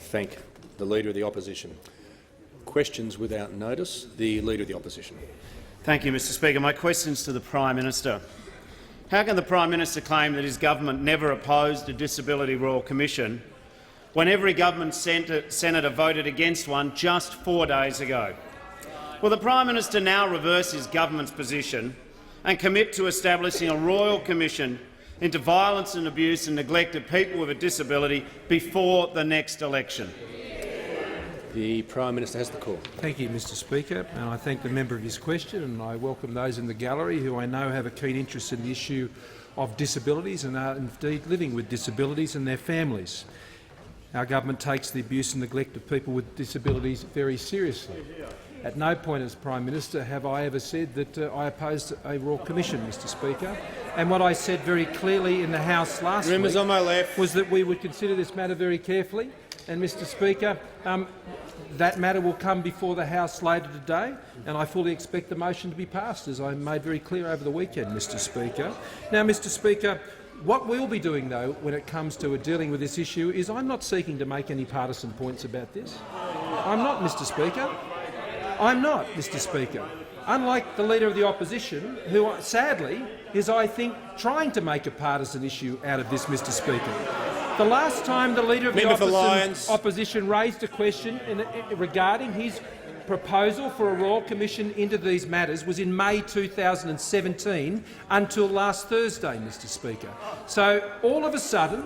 thank the Leader of the Opposition. Questions without notice. The Leader of the Opposition. Thank you, Mr Speaker. My question is to the Prime Minister. How can the Prime Minister claim that his government never opposed a Disability Royal Commission when every government senator voted against one just 4 days ago? Will the Prime Minister now reverse his government's position and commit to establishing a Royal Commission into violence and abuse and neglect of people with a disability before the next election? The Prime Minister has the call. Thank you, Mr Speaker, and I thank the member of his question, and I welcome those in the gallery who I know have a keen interest in the issue of disabilities and are indeed living with disabilities and their families. Our government takes the abuse and neglect of people with disabilities very seriously. At no point as Prime Minister have I ever said that I opposed a Royal Commission, Mr Speaker. And what I said very clearly in the House last week on my left. was that we would consider this matter very carefully. And, Mr Speaker, that matter will come before the House later today, and I fully expect the motion to be passed, as I made very clear over the weekend, Mr Speaker. Now, Mr Speaker, what we'll be doing, though, when it comes to dealing with this issue is I'm not seeking to make any partisan points about this. I'm not, Mr Speaker. I'm not, Mr Speaker. Unlike the Leader of the Opposition, who sadly is, I think, trying to make a partisan issue out of this, Mr Speaker. The last time the Leader of the Opposition raised a question regarding his proposal for a Royal Commission into these matters was in May 2017 until last Thursday, Mr Speaker. So all of a sudden,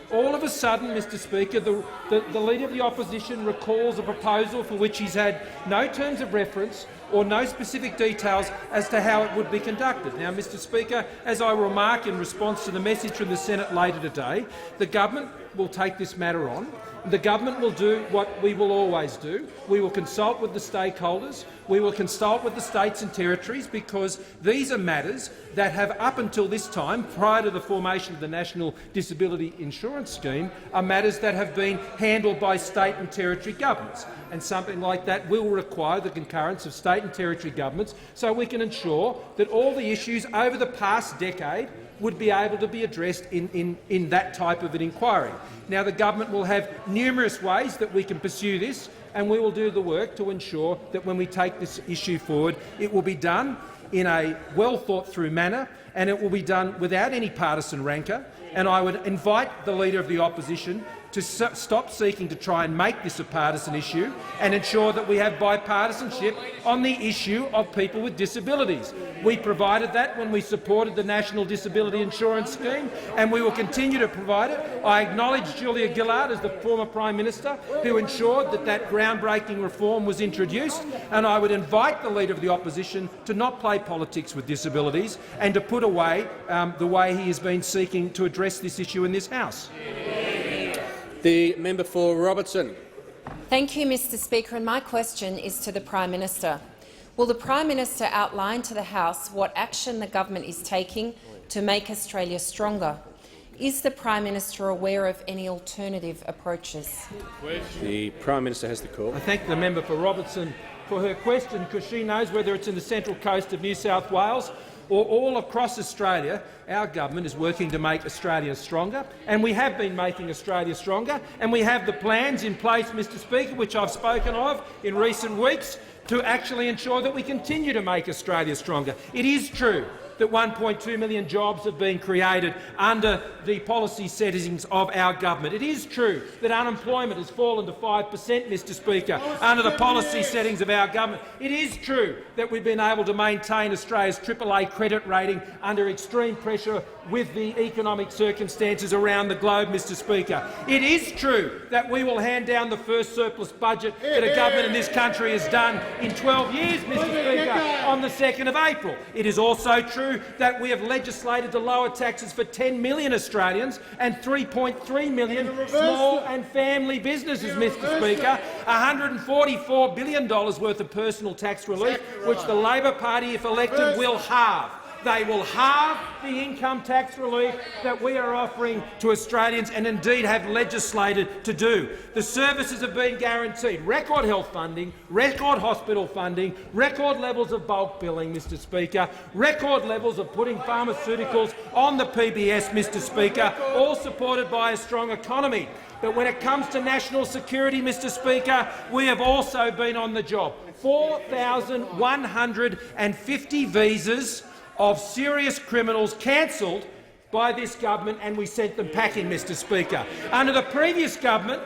Mr Speaker, the Leader of the Opposition recalls a proposal for which he's had no terms of reference or no specific details as to how it would be conducted. Now, Mr Speaker, as I remark in response to the message from the Senate later today, the government will take this matter on. The government will do what we will always do. We will consult with the stakeholders. We will consult with the states and territories, because these are matters that have, up until this time, prior to the formation of the National Disability Insurance Scheme, are matters that have been handled by state and territory governments. And something like that will require the concurrence of state and territory governments, so we can ensure that all the issues over the past decade would be able to be addressed in that type of an inquiry. Now, the government will have numerous ways that we can pursue this, and we will do the work to ensure that when we take this issue forward, it will be done in a well-thought-through manner, and it will be done without any partisan rancour. And I would invite the Leader of the Opposition to stop seeking to try and make this a partisan issue and ensure that we have bipartisanship on the issue of people with disabilities. We provided that when we supported the National Disability Insurance Scheme, and we will continue to provide it. I acknowledge Julia Gillard as the former Prime Minister who ensured that that groundbreaking reform was introduced, and I would invite the Leader of the Opposition to not play politics with disabilities and to put away the way he has been seeking to address this issue in this House. The member for Robertson. Thank you, Mr Speaker, and my question is to the Prime Minister. Will the Prime Minister outline to the House what action the government is taking to make Australia stronger? Is the Prime Minister aware of any alternative approaches? The Prime Minister has the call. I thank the member for Robertson for her question, because she knows whether it's in the Central Coast of New South Wales or all across Australia, our government is working to make Australia stronger, and we have been making Australia stronger, and we have the plans in place, Mr Speaker, which I've spoken of in recent weeks, to actually ensure that we continue to make Australia stronger. It is true that 1.2 million jobs have been created under the policy settings of our government. It is true that unemployment has fallen to 5%, Mr Speaker, under the policy settings of our government. It is true that we've been able to maintain Australia's AAA credit rating under extreme pressure with the economic circumstances around the globe, Mr Speaker. It is true that we will hand down the first surplus budget that a government in this country has done in 12 years, Mr Speaker, on the 2nd of April. It is also true that we have legislated to lower taxes for 10 million Australians and 3.3 million small and family businesses, Mr Speaker, $144 billion worth of personal tax relief, which the Labor Party, if elected, will halve. They will halve the income tax relief that we are offering to Australians and indeed have legislated to do. The services have been guaranteed. Record health funding, record hospital funding, record levels of bulk billing, Mr Speaker, record levels of putting pharmaceuticals on the PBS, Mr Speaker, all supported by a strong economy. But when it comes to national security, Mr Speaker, we have also been on the job. 4,150 visas of serious criminals cancelled by this government, and we sent them packing, Mr Speaker. Under the previous government,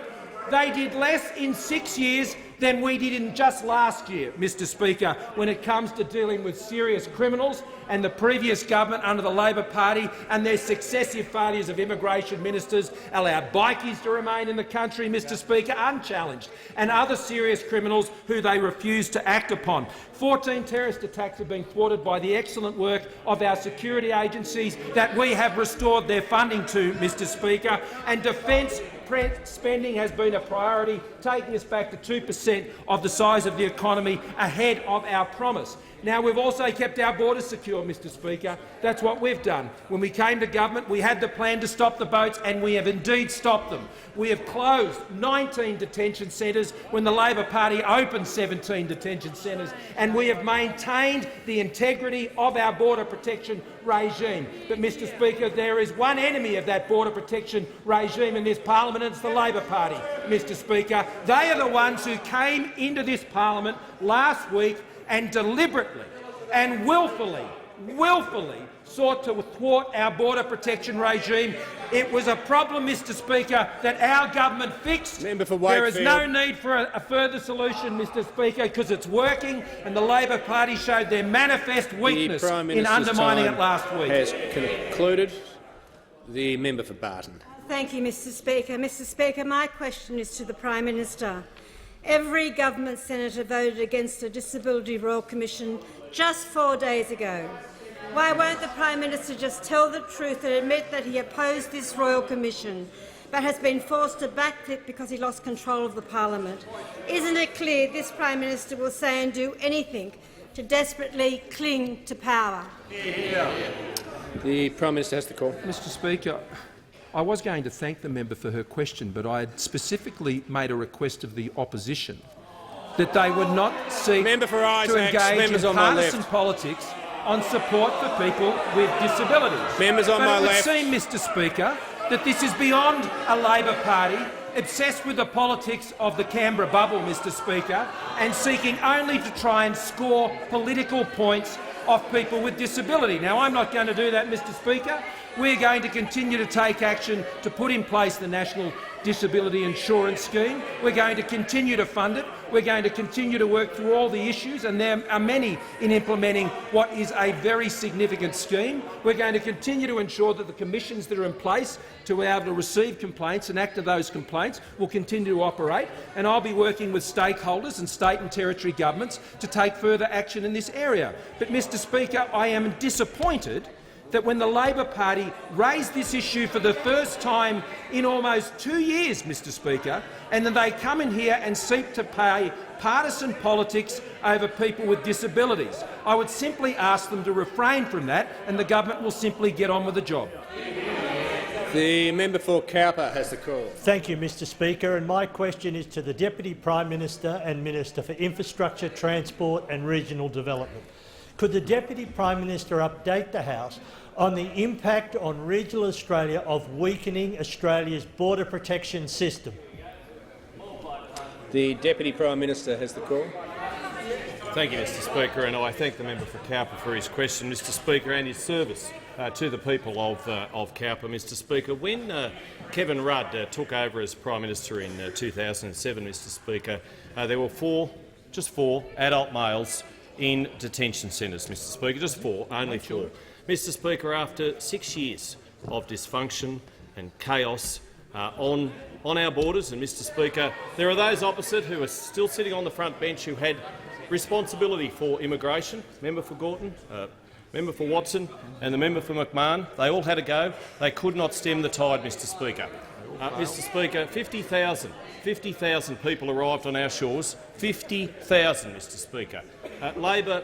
they did less in 6 years than we did in just last year, Mr Speaker, when it comes to dealing with serious criminals, and the previous government under the Labor Party and their successive failures of immigration ministers allowed bikies to remain in the country, Mr Speaker, unchallenged, and other serious criminals who they refused to act upon. 14 terrorist attacks have been thwarted by the excellent work of our security agencies that we have restored their funding to, Mr Speaker, and defence spending has been a priority, taking us back to 2% of the size of the economy ahead of our promise. Now, we've also kept our borders secure, Mr Speaker. That's what we've done. When we came to government, we had the plan to stop the boats, and we have indeed stopped them. We have closed 19 detention centres when the Labor Party opened 17 detention centres, and we have maintained the integrity of our border protection regime. But, Mr Speaker, there is one enemy of that border protection regime in this parliament, and it's the Labor Party, Mr Speaker. They are the ones who came into this parliament last week and deliberately and willfully sought to thwart our border protection regime. It was a problem, Mr Speaker, that our government fixed. There is no need for a further solution, Mr Speaker, because it's working, and the Labor Party showed their manifest weakness in undermining it last week. Has concluded. The member for Barton. Thank you, Mr Speaker. Mr Speaker, my question is to the Prime Minister. Every government senator voted against a Disability Royal Commission just 4 days ago. Why won't the Prime Minister just tell the truth and admit that he opposed this Royal Commission but has been forced to backflip because he lost control of the parliament? Isn't it clear this Prime Minister will say and do anything to desperately cling to power? The Prime Minister has the call. Mr Speaker, I was going to thank the member for her question, but I had specifically made a request of the opposition that they would not seek to engage in partisan politics on support for people with disabilities. Members on my left. It would seem, Mr Speaker, that this is beyond a Labor Party obsessed with the politics of the Canberra bubble, Mr Speaker, and seeking only to try and score political points off people with disability. Now, I'm not going to do that, Mr Speaker. We're going to continue to take action to put in place the National Disability Insurance Scheme. We're going to continue to fund it. We're going to continue to work through all the issues, and there are many in implementing what is a very significant scheme. We're going to continue to ensure that the commissions that are in place to be able to receive complaints and act on those complaints will continue to operate, and I'll be working with stakeholders and state and territory governments to take further action in this area. But, Mr Speaker, I am disappointed that when the Labor Party raised this issue for the first time in almost 2 years, Mr Speaker, and then they come in here and seek to play partisan politics over people with disabilities. I would simply ask them to refrain from that, and the government will simply get on with the job. The member for Cowper has the call. Thank you, Mr Speaker, and my question is to the Deputy Prime Minister and Minister for Infrastructure, Transport and Regional Development. Could the Deputy Prime Minister update the House on the impact on regional Australia of weakening Australia's border protection system? The Deputy Prime Minister has the call. Thank you, Mr Speaker, and I thank the member for Cowper for his question, Mr Speaker, and his service to the people of Cowper. Mr Speaker, when Kevin Rudd took over as Prime Minister in 2007, Mr Speaker, there were just four adult males in detention centres, Mr Speaker, just four, only four. Mr Speaker, after 6 years of dysfunction and chaos on our borders, and Mr Speaker, there are those opposite who are still sitting on the front bench who had responsibility for immigration, member for Gorton, member for Watson and the member for McMahon. They all had a go. They could not stem the tide, Mr Speaker. Mr Speaker, 50,000 people arrived on our shores. 50,000, Mr Speaker. Labor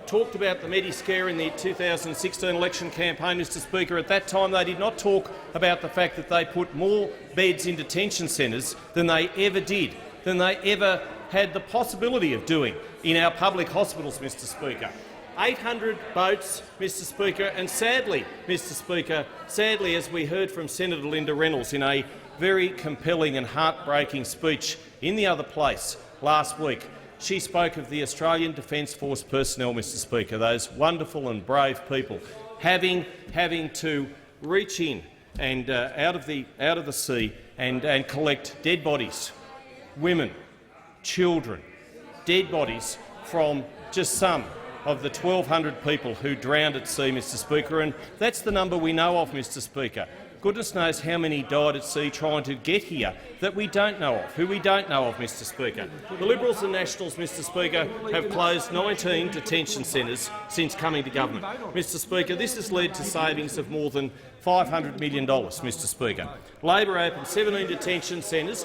talked about the Mediscare in the 2016 election campaign, Mr Speaker. At that time they did not talk about the fact that they put more beds in detention centres than they ever did, than they ever had the possibility of doing in our public hospitals, Mr Speaker. 800 boats, Mr Speaker, and sadly, Mr Speaker, as we heard from Senator Linda Reynolds in a very compelling and heartbreaking speech in the other place last week, she spoke of the Australian Defence Force personnel, Mr Speaker, those wonderful and brave people, having to reach in and out of the sea and collect dead bodies, women, children, dead bodies from just some of the 1,200 people who drowned at sea, Mr Speaker, and that's the number we know of, Mr Speaker. Goodness knows how many died at sea trying to get here that we don't know of, who we don't know of, Mr Speaker. The Liberals and Nationals, Mr Speaker, have closed 19 detention centres since coming to government. Mr Speaker, this has led to savings of more than $500 million, Mr Speaker. Labor opened 17 detention centres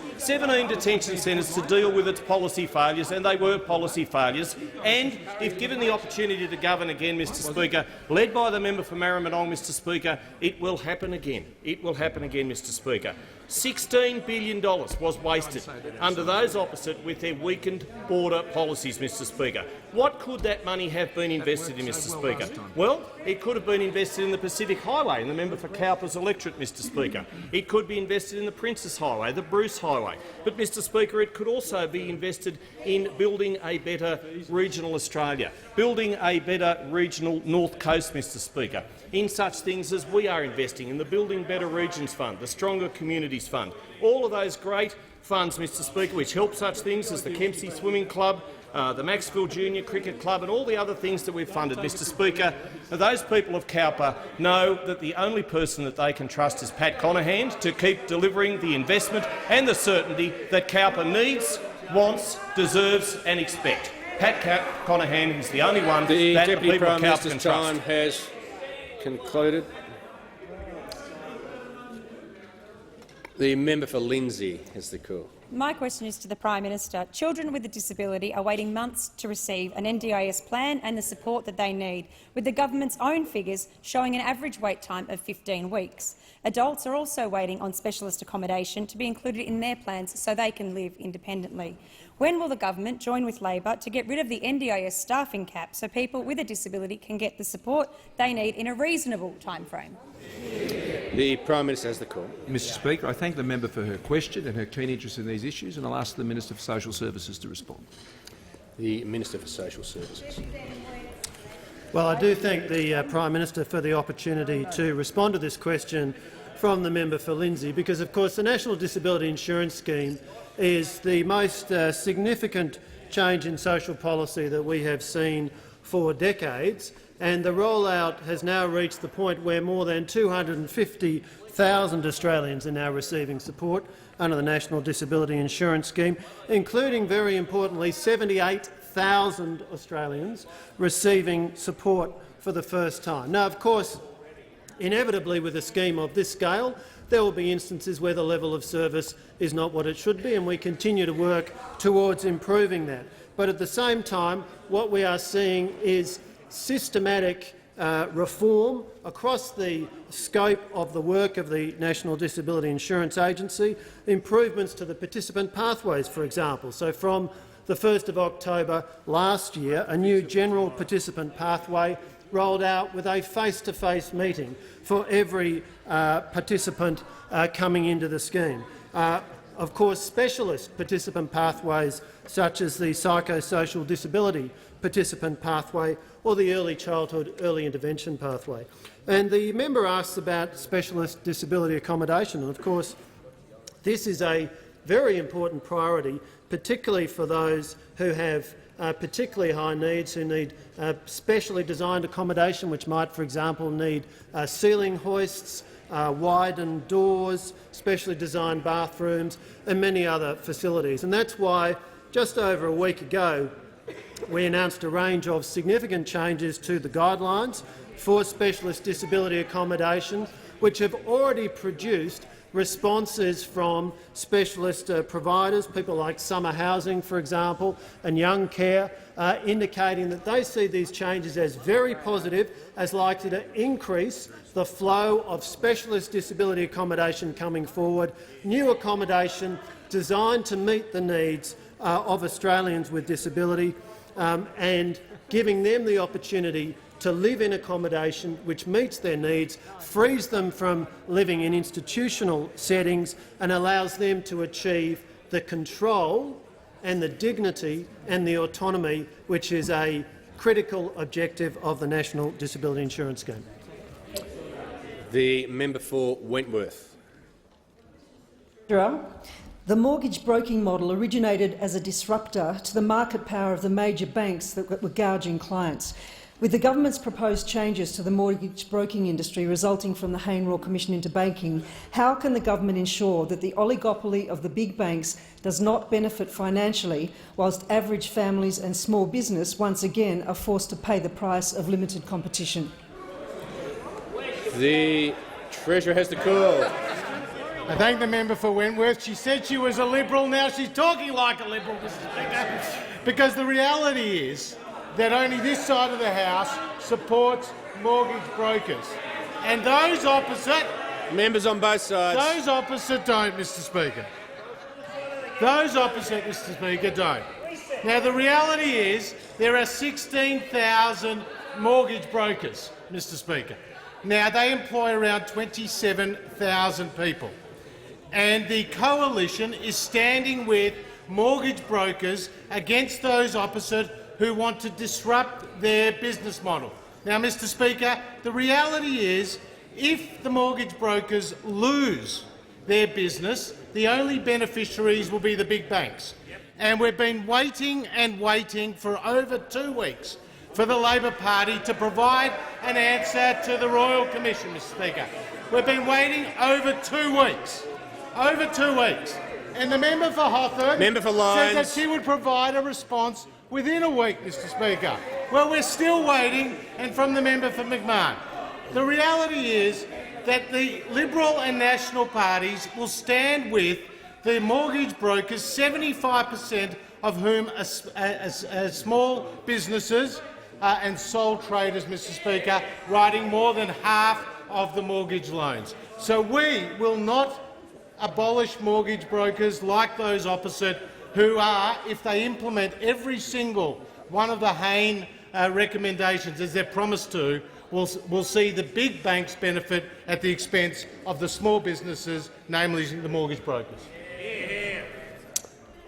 to deal with its policy failures, and they were policy failures. And if given the opportunity to govern again, Mr Speaker, led by the member for Maribyrnong, Mr Speaker, it will happen again. It will happen again, Mr Speaker. $16 billion was wasted under those opposite with their weakened border policies, Mr Speaker. What could that money have been invested in, Mr Speaker? Well, it could have been invested in the Pacific Highway, in the member for Cowper's electorate, Mr Speaker. It could be invested in the Princess Highway, the Bruce Highway. But, Mr Speaker, it could also be invested in building a better regional Australia, building a better regional North Coast, Mr Speaker, in such things as we are investing in the Building Better Regions Fund, the Stronger Communities Fund, all of those great funds, Mr Speaker, which help such things as the Kempsey Swimming Club, the Maxfield Junior Cricket Club and all the other things that we've funded, Mr Speaker. Those people of Cowper know that the only person that they can trust is Pat Conaghan to keep delivering the investment and the certainty that Cowper needs, wants, deserves and expects. Pat Conaghan is the only one that the people of Cowper can trust. Time has concluded. The member for Lindsay has the call. My question is to the Prime Minister. Children with a disability are waiting months to receive an NDIS plan and the support that they need, with the government's own figures showing an average wait time of 15 weeks. Adults are also waiting on specialist accommodation to be included in their plans so they can live independently. When will the government join with Labor to get rid of the NDIS staffing cap so people with a disability can get the support they need in a reasonable timeframe? The Prime Minister has the call. Mr Speaker, I thank the member for her question and her keen interest in these issues, and I'll ask the Minister for Social Services to respond. The Minister for Social Services. Well, I do thank the Prime Minister for the opportunity to respond to this question from the member for Lindsay, because, of course, the National Disability Insurance Scheme is the most significant change in social policy that we have seen for decades, and the rollout has now reached the point where more than 250,000 Australians are now receiving support under the National Disability Insurance Scheme, including, very importantly, 78,000 Australians receiving support for the first time. Now, of course, inevitably with a scheme of this scale, there will be instances where the level of service is not what it should be, and we continue to work towards improving that. But at the same time, what we are seeing is systematic reform across the scope of the work of the National Disability Insurance Agency, improvements to the participant pathways, for example. So from the 1st of October last year, a new general participant pathway rolled out with a face-to-face meeting for every participant coming into the scheme. Of course, specialist participant pathways such as the psychosocial disability participant pathway or the early childhood early intervention pathway. And the member asks about specialist disability accommodation. And of course, this is a very important priority, particularly for those who have particularly high needs, who need specially designed accommodation, which might, for example, need ceiling hoists, widened doors, specially designed bathrooms and many other facilities. And that's why, just over a week ago, we announced a range of significant changes to the guidelines for specialist disability accommodation, which have already produced responses from specialist providers, people like summer housing, for example, and young care, indicating that they see these changes as very positive, as likely to increase the flow of specialist disability accommodation coming forward, new accommodation designed to meet the needs of Australians with disability, and giving them the opportunity to live in accommodation which meets their needs, frees them from living in institutional settings and allows them to achieve the control and the dignity and the autonomy which is a critical objective of the National Disability Insurance Scheme. The member for Wentworth. The mortgage broking model originated as a disruptor to the market power of the major banks that were gouging clients. With the government's proposed changes to the mortgage broking industry resulting from the Hayne Royal Commission into banking, how can the government ensure that the oligopoly of the big banks does not benefit financially, whilst average families and small business once again are forced to pay the price of limited competition? The Treasurer has the call. I thank the member for Wentworth. She said she was a Liberal. Now she's talking like a Liberal, Mr. Speaker, because the reality is that only this side of the House supports mortgage brokers. And those opposite— Members on both sides. Those opposite don't, Mr. Speaker. Those opposite, Mr. Speaker, don't. Now, the reality is there are 16,000 mortgage brokers, Mr. Speaker. Now, they employ around 27,000 people. And the coalition is standing with mortgage brokers against those opposite who want to disrupt their business model. Now, Mr. Speaker, the reality is if the mortgage brokers lose their business, the only beneficiaries will be the big banks. And we've been waiting and waiting for over 2 weeks for the Labor Party to provide an answer to the Royal Commission, Mr. Speaker. We've been waiting over 2 weeks. Over 2 weeks. And the member for Hawthorne said that she would provide a response within a week, Mr. Speaker. Well, we're still waiting, and from the member for McMahon. The reality is that the Liberal and National parties will stand with the mortgage brokers, 75% of whom are small businesses and sole traders, Mr. Speaker, writing more than half of the mortgage loans. So we will not abolish mortgage brokers like those opposite who are, if they implement every single one of the Hayne recommendations as they're promised to, will see the big banks benefit at the expense of the small businesses, namely the mortgage brokers.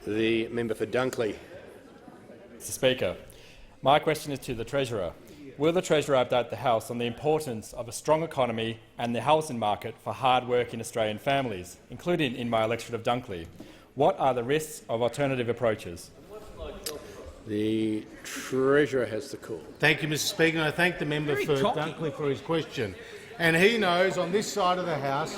The member for Dunkley. Mr. Speaker, my question is to the Treasurer. Will the Treasurer update the House on the importance of a strong economy and the housing market for hard-working Australian families, including in my electorate of Dunkley? What are the risks of alternative approaches? The Treasurer has the call. Thank you, Mr. Speaker. I thank the member for Dunkley for his question. And he knows on this side of the House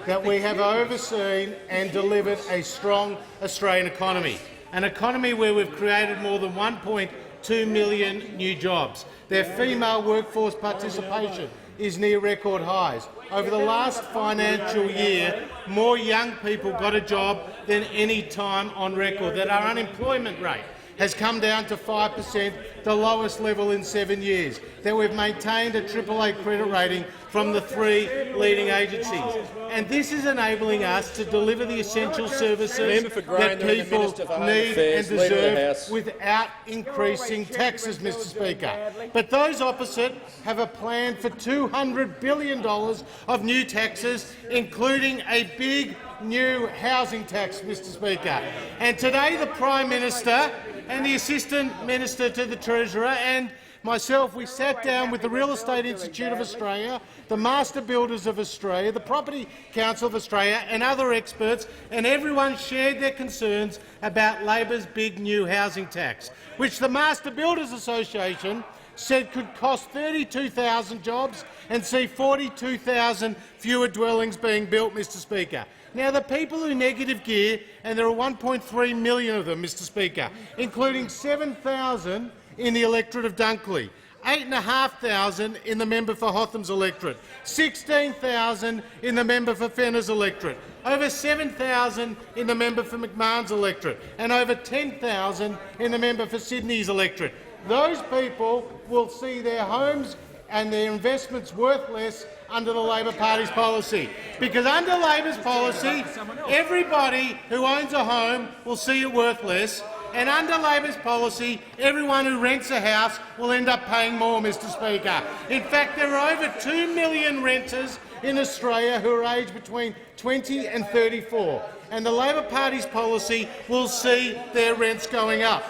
that we have overseen and delivered a strong Australian economy, an economy where we've created more than 1.2 million new jobs. Their female workforce participation is near record highs. Over the last financial year, more young people got a job than any time on record. That our unemployment rate has come down to 5%, the lowest level in 7 years. That we've maintained a AAA credit rating from the 3 leading agencies. And this is enabling us to deliver the essential services that people need and deserve without increasing taxes, Mr. Speaker. But those opposite have a plan for $200 billion of new taxes, including a big new housing tax, Mr. Speaker. And today the Prime Minister and the Assistant Minister to the Treasurer and myself, we sat down with the Real Estate Institute of Australia, the Master Builders of Australia, the Property Council of Australia and other experts, and everyone shared their concerns about Labor's big new housing tax, which the Master Builders Association said could cost 32,000 jobs and see 42,000 fewer dwellings being built, Mr. Speaker. Now, the people who negative gear, and there are 1.3 million of them, Mr. Speaker, including 7,000 in the electorate of Dunkley, 8,500 in the member for Hotham's electorate, 16,000 in the member for Fenner's electorate, over 7,000 in the member for McMahon's electorate, and over 10,000 in the member for Sydney's electorate. Those people will see their homes and their investments worth less under the Labor Party's policy. Because under Labor's policy, everybody who owns a home will see it worth less, and under Labor's policy, everyone who rents a house will end up paying more, Mr Speaker. In fact, there are over 2 million renters in Australia who are aged between 20 and 34, and the Labor Party's policy will see their rents going up.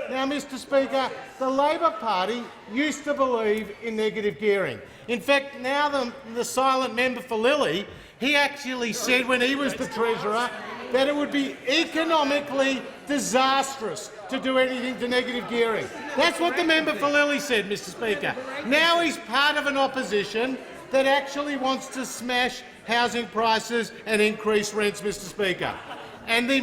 Now, Mr Speaker, the Labor Party used to believe in negative gearing. In fact, now the silent member for Lilly, he actually said when he was the Treasurer that it would be economically disastrous to do anything to negative gearing. That's what the member for Lilly said, Mr Speaker. Now he's part of an opposition that actually wants to smash housing prices and increase rents, Mr Speaker. And the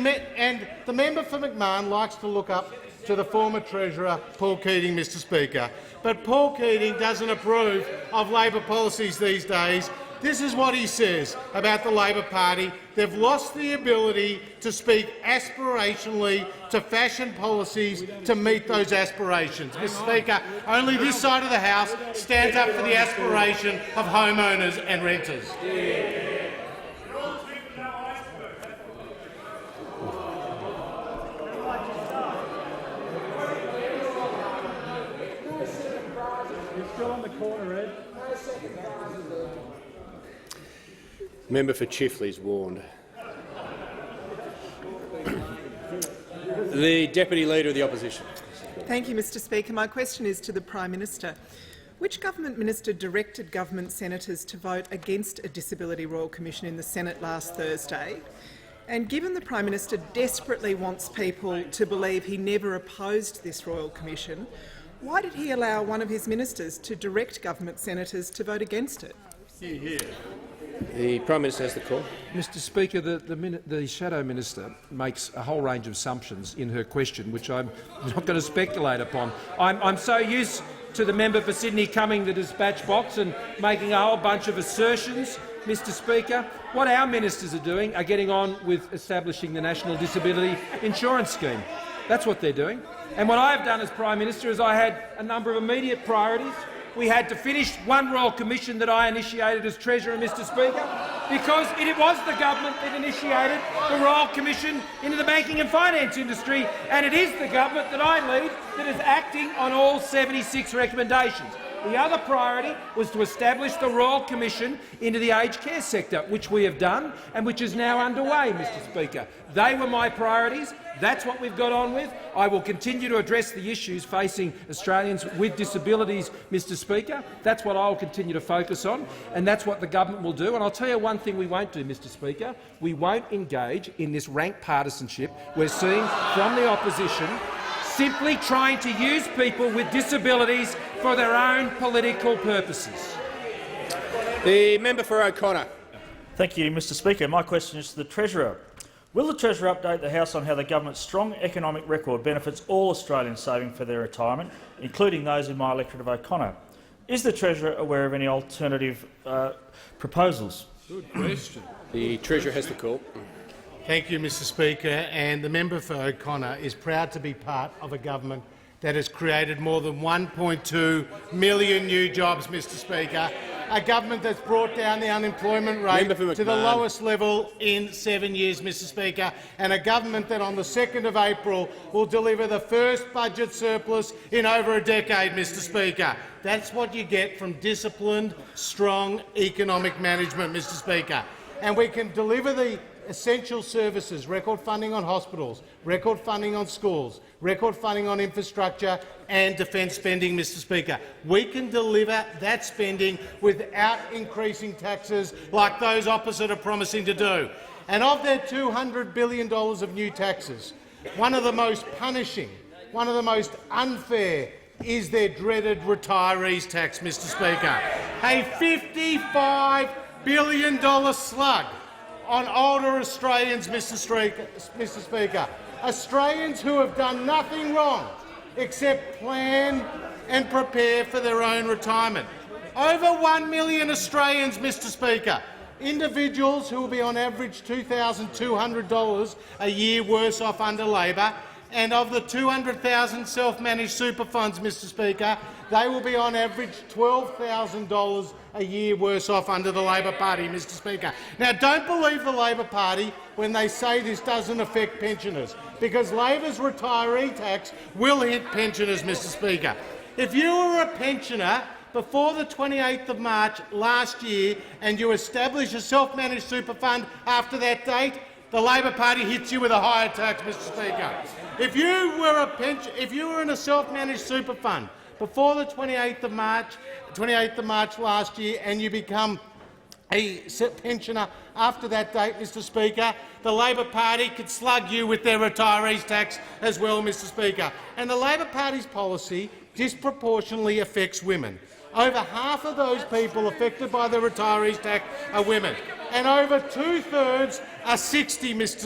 member for McMahon likes to look up to the former Treasurer, Paul Keating, Mr Speaker. But Paul Keating doesn't approve of Labor policies these days. This is what he says about the Labor Party. They've lost the ability to speak aspirationally, to fashion policies to meet those aspirations. Mr Speaker, only this side of the House stands up for the aspiration of homeowners and renters. Member for Chifley's warned. The Deputy Leader of the Opposition. Thank you, Mr Speaker. My question is to the Prime Minister. Which government minister directed government senators to vote against a Disability Royal Commission in the Senate last Thursday? And given the Prime Minister desperately wants people to believe he never opposed this Royal Commission, why did he allow one of his ministers to direct government senators to vote against it? The Prime Minister has the call. Mr Speaker, the Shadow Minister makes a whole range of assumptions in her question, which I'm not going to speculate upon. I'm so used to the member for Sydney coming to the dispatch box and making a whole bunch of assertions, Mr Speaker. What our ministers are doing are getting on with establishing the National Disability Insurance Scheme. That's what they're doing. And what I've done as Prime Minister is I had a number of immediate priorities. We had to finish one Royal Commission that I initiated as Treasurer, Mr Speaker, because it was the government that initiated the Royal Commission into the banking and finance industry, and it is the government that I lead that is acting on all 76 recommendations. The other priority was to establish the Royal Commission into the aged care sector, which we have done and which is now underway, Mr Speaker. They were my priorities. That's what we've got on with. I will continue to address the issues facing Australians with disabilities, Mr Speaker. That's what I will continue to focus on, and that's what the government will do. And I'll tell you one thing we won't do, Mr Speaker. We won't engage in this rank partisanship we're seeing from the opposition, simply trying to use people with disabilities for their own political purposes. The member for O'Connor. Thank you, Mr Speaker. My question is to the Treasurer. Will the Treasurer update the House on how the government's strong economic record benefits all Australians saving for their retirement, including those in my electorate of O'Connor? Is the Treasurer aware of any alternative proposals? Good question. The Treasurer has the call. Thank you, Mr Speaker. And the member for O'Connor is proud to be part of a government that has created more than 1.2 million new jobs, Mr Speaker, a government that's brought down the unemployment rate to the lowest level in 7 years, Mr Speaker, and a government that on the 2nd of April will deliver the first budget surplus in over a decade, Mr Speaker. That's what you get from disciplined, strong economic management, Mr Speaker. And we can deliver the essential services, record funding on hospitals, record funding on schools, record funding on infrastructure and defence spending, Mr Speaker. We can deliver that spending without increasing taxes like those opposite are promising to do. And of their $200 billion of new taxes, one of the most punishing, one of the most unfair is their dreaded retirees tax, Mr Speaker. A $55 billion slug on older Australians, Mr Speaker. Australians who have done nothing wrong except plan and prepare for their own retirement. Over 1 million Australians, Mr Speaker, individuals who will be on average $2,200 a year worse off under Labor, and of the 200,000 self-managed super funds, Mr Speaker, they will be on average $12,000 a year worse off under the Labor Party, Mr Speaker. Now, don't believe the Labor Party when they say this doesn't affect pensioners, because Labor's retiree tax will hit pensioners, Mr Speaker. If you were a pensioner before the 28th of March last year and you establish a self-managed super fund after that date, the Labor Party hits you with a higher tax, Mr Speaker. If you were in a self-managed super fund before the 28th of March last year and you become a pensioner after that date, Mr Speaker, the Labor Party could slug you with their retirees tax as well, Mr Speaker. And the Labor Party's policy disproportionately affects women. Over half of those people affected by the retirees tax are women, and over two-thirds are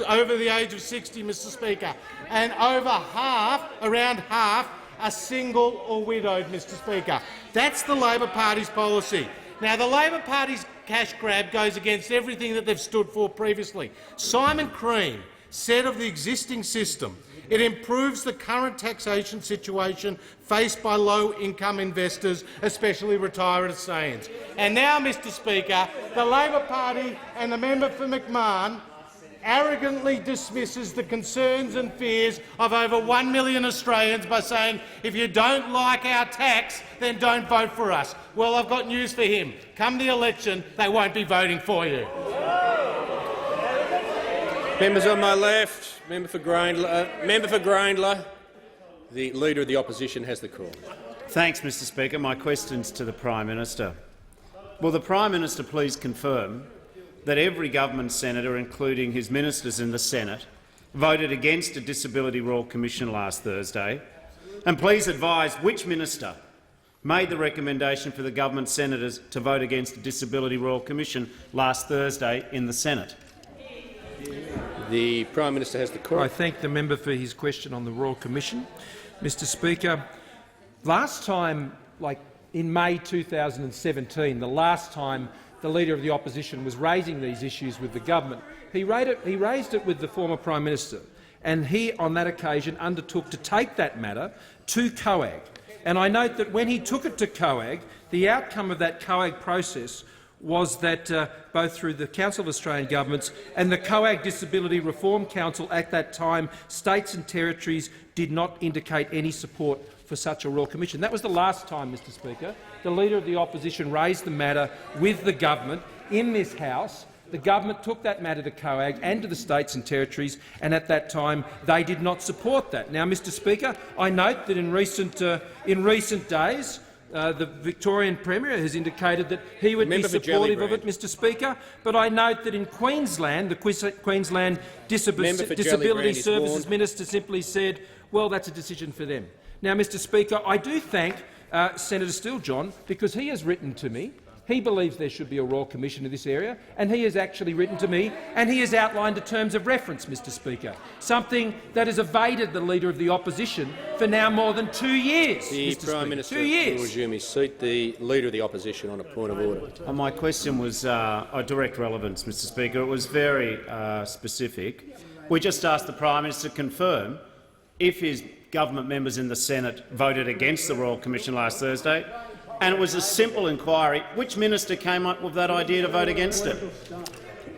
over the age of 60, Mr Speaker, and over half, around half, are single or widowed, Mr Speaker. That's the Labor Party's policy. Now, the Labor Party's cash grab goes against everything that they've stood for previously. Simon Crean said of the existing system, it improves the current taxation situation faced by low-income investors, especially retired Australians. And now, Mr Speaker, the Labor Party and the member for McMahon arrogantly dismisses the concerns and fears of over 1 million Australians by saying, if you don't like our tax, then don't vote for us. Well, I've got news for him. Come the election, they won't be voting for you. Members on my left, member for Grayndler, the Leader of the Opposition has the call. Thanks, Mr Speaker. My question's to the Prime Minister. Will the Prime Minister please confirm that every government senator, including his ministers in the Senate, voted against a Disability Royal Commission last Thursday? And please advise which minister made the recommendation for the government senators to vote against a Disability Royal Commission last Thursday in the Senate. The Prime Minister has the call. I thank the member for his question on the Royal Commission. Mr Speaker, last time, like in May 2017, the last time the Leader of the Opposition was raising these issues with the government, he raised it with the former Prime Minister, and he, on that occasion, undertook to take that matter to COAG. And I note that when he took it to COAG, the outcome of that COAG process was that both through the Council of Australian Governments and the COAG Disability Reform Council at that time, states and territories did not indicate any support for such a Royal Commission. That was the last time, Mr Speaker, the Leader of the Opposition raised the matter with the government in this House. The government took that matter to COAG and to the states and territories, and at that time they did not support that. Now, Mr Speaker, I note that in recent days the Victorian Premier has indicated that he would be supportive of it, Mr Speaker, but I note that in Queensland, the Queensland Disability Services Minister simply said, well, that's a decision for them. Now, Mr Speaker, I do thank Senator Steele-John because he has written to me. He believes there should be a Royal Commission in this area, and he has actually written to me and he has outlined the terms of reference, Mr Speaker, something that has evaded the Leader of the Opposition for now more than 2 years. The Prime Minister will resume his seat. The Leader of the Opposition on a point of order. My question was of direct relevance, Mr Speaker. It was very specific. We just asked the Prime Minister to confirm if his government members in the Senate voted against the Royal Commission last Thursday, and it was a simple inquiry. Which minister came up with that idea to vote against it?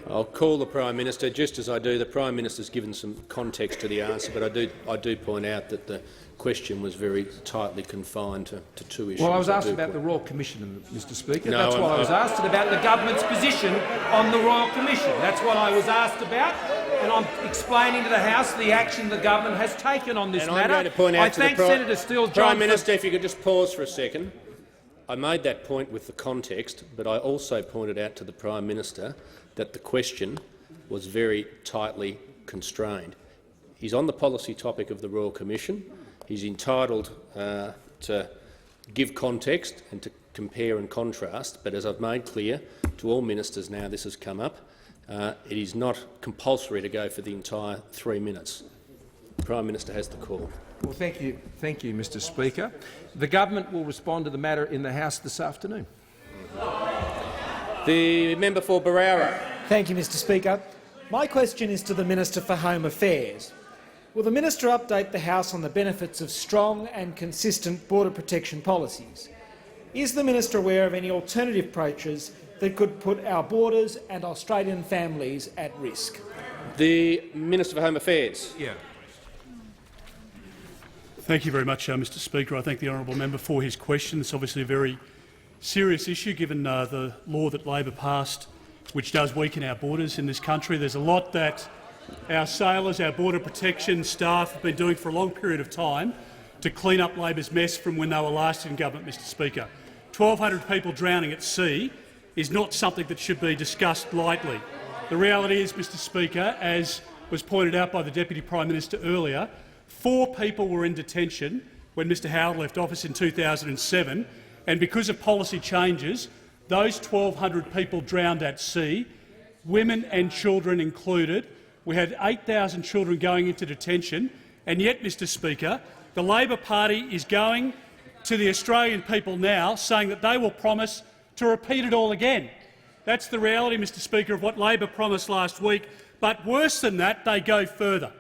I'll call the Prime Minister. Just as I do, the Prime Minister has given some context to the answer, but I do point out that the question was very tightly confined to two issues. Well, I was asked about the Royal Commission, Mr Speaker. No, that's what I was asked about the government's position on the Royal Commission. That's what I was asked about, and I'm explaining to the House the action the government has taken on this matter. I'm going to point out I thank Senator Steele-John. Prime Minister, if you could just pause for a second. I made that point with the context, but I also pointed out to the Prime Minister that the question was very tightly constrained. He's on the policy topic of the Royal Commission. He's entitled to give context and to compare and contrast, but as I've made clear to all ministers now this has come up, it is not compulsory to go for the entire 3 minutes. The Prime Minister has the call. Well, thank you, Mr. Speaker. The government will respond to the matter in the House this afternoon. The member for Barara. Thank you, Mr. Speaker. My question is to the Minister for Home Affairs. Will the minister update the House on the benefits of strong and consistent border protection policies? Is the minister aware of any alternative approaches that could put our borders and Australian families at risk? The Minister for Home Affairs. Yeah. Thank you very much, Mr. Speaker. I thank the honourable member for his question. It's obviously a very serious issue given the law that Labor passed, which does weaken our borders in this country. There's a lot that our sailors, our border protection staff have been doing for a long period of time to clean up Labor's mess from when they were last in government, Mr. Speaker. 1,200 people drowning at sea is not something that should be discussed lightly. The reality is, Mr. Speaker, as was pointed out by the Deputy Prime Minister earlier, 4 people were in detention when Mr Howard left office in 2007, and because of policy changes, those 1,200 people drowned at sea, women and children included. We had 8,000 children going into detention, and yet, Mr. Speaker, the Labor Party is going to the Australian people now saying that they will promise to repeat it all again. That's the reality, Mr. Speaker, of what Labor promised last week. But worse than that, they go further.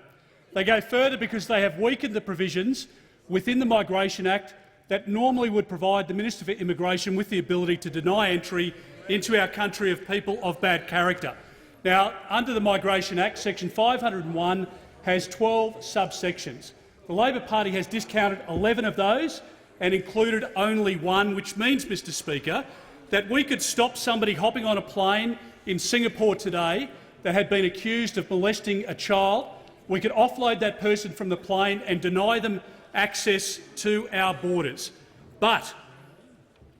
They go further because they have weakened the provisions within the Migration Act that normally would provide the Minister for Immigration with the ability to deny entry into our country of people of bad character. Now, under the Migration Act, section 501 has 12 subsections. The Labor Party has discounted 11 of those and included only one, which means, Mr. Speaker, that we could stop somebody hopping on a plane in Singapore today that had been accused of molesting a child. We could offload that person from the plane and deny them access to our borders. But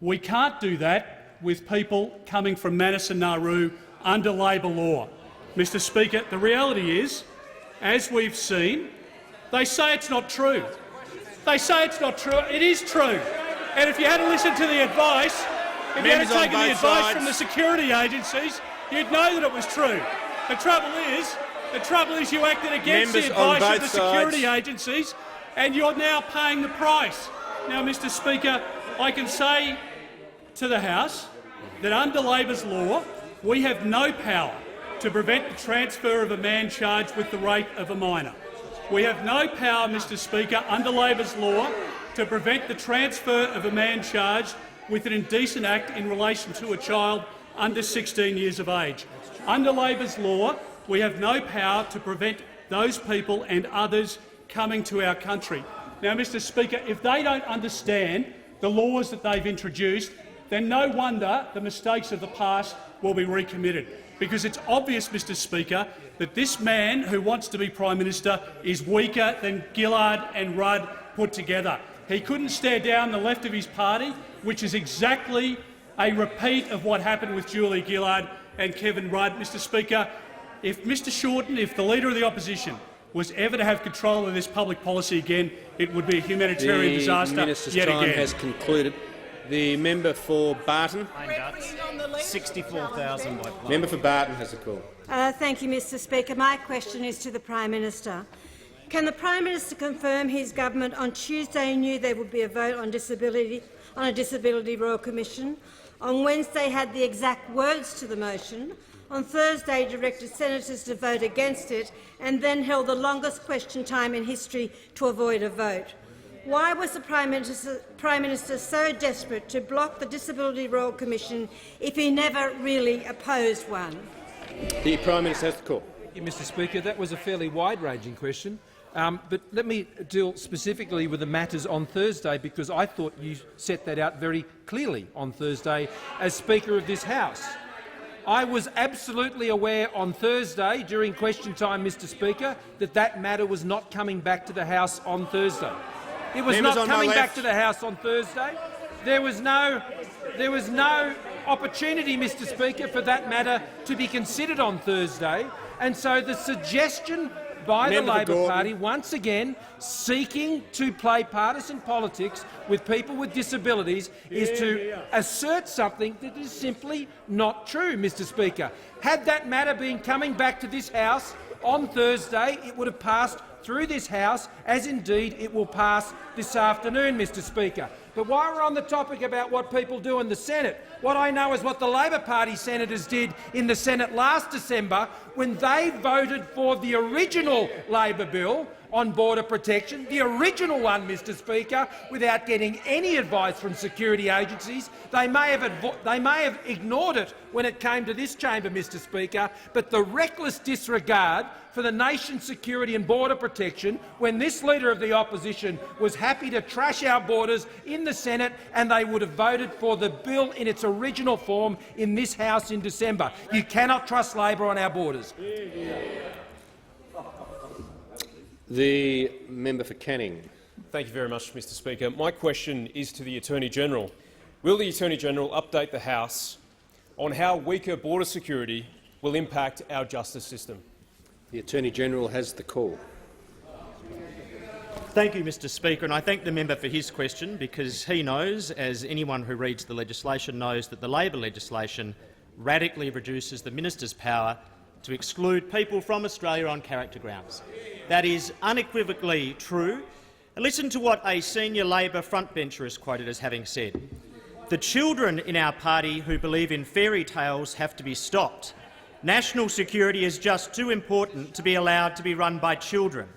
we can't do that with people coming from Manus and Nauru under Labor law. Mr. Speaker, the reality is, as we've seen, they say it's not true. They say it's not true. It is true. And if you had to listen to the advice, if you had taken the advice from the security agencies, you'd know that it was true. The trouble is you acted against the advice of the security agencies, and you're now paying the price. Now, Mr. Speaker, I can say to the House that under Labor's law, we have no power to prevent the transfer of a man charged with the rape of a minor. We have no power, Mr. Speaker, under Labor's law to prevent the transfer of a man charged with an indecent act in relation to a child under 16 years of age. Under Labor's law, we have no power to prevent those people and others coming to our country. Now, Mr. Speaker, if they don't understand the laws that they've introduced, then no wonder the mistakes of the past will be recommitted. Because it's obvious, Mr. Speaker, that this man who wants to be Prime Minister is weaker than Gillard and Rudd put together. He couldn't stare down the left of his party, which is exactly a repeat of what happened with Julia Gillard and Kevin Rudd. Mr. Speaker, if Mr. Shorten, if the Leader of the Opposition was ever to have control of this public policy again, it would be a humanitarian disaster yet again. The minister's time has concluded. The member for Barton. 64,000 by plane. Member for Barton has a call. Thank you, Mr. Speaker. My question is to the Prime Minister. Can the Prime Minister confirm his government on Tuesday knew there would be a vote on a disability royal commission? On Wednesday had the exact words to the motion. On Thursday directed senators to vote against it and then held the longest question time in history to avoid a vote. Why was the Prime Minister so desperate to block the Disability Royal Commission if he never really opposed one? The Prime Minister has the call. Thank you, Mr. Speaker. That was a fairly wide-ranging question. But let me deal specifically with the matters on Thursday, because I thought you set that out very clearly on Thursday as Speaker of this House. I was absolutely aware on Thursday during question time, Mr. Speaker, that that matter was not coming back to the House on Thursday. It was not coming back to the House on Thursday. There was no opportunity, Mr. Speaker, for that matter to be considered on Thursday, and so the suggestion by the Labor Party, once again seeking to play partisan politics with people with disabilities, is to assert something that is simply not true, Mr. Speaker. Had that matter been coming back to this House on Thursday, it would have passed through this House, as indeed it will pass this afternoon, Mr Speaker. But while we're on the topic about what people do in the Senate, what I know is what the Labor Party senators did in the Senate last December when they voted for the original Labor bill on border protection, the original one, Mr Speaker, without getting any advice from security agencies. They may have ignored it when it came to this chamber, Mr Speaker, but the reckless disregard for the nation's security and border protection when this Leader of the Opposition was happy to trash our borders in the Senate, and they would have voted for the bill in its original form in this House in December. You cannot trust Labor on our borders. The member for Canning. Thank you very much, Mr Speaker. My question is to the Attorney-General. Will the Attorney-General update the House on how weaker border security will impact our justice system? The Attorney-General has the call. Thank you, Mr Speaker, and I thank the member for his question, because he knows, as anyone who reads the legislation knows, that the Labor legislation radically reduces the minister's power to exclude people from Australia on character grounds. That is unequivocally true. And listen to what a senior Labor frontbencher is quoted as having said. "The children in our party who believe in fairy tales have to be stopped. National security is just too important to be allowed to be run by children.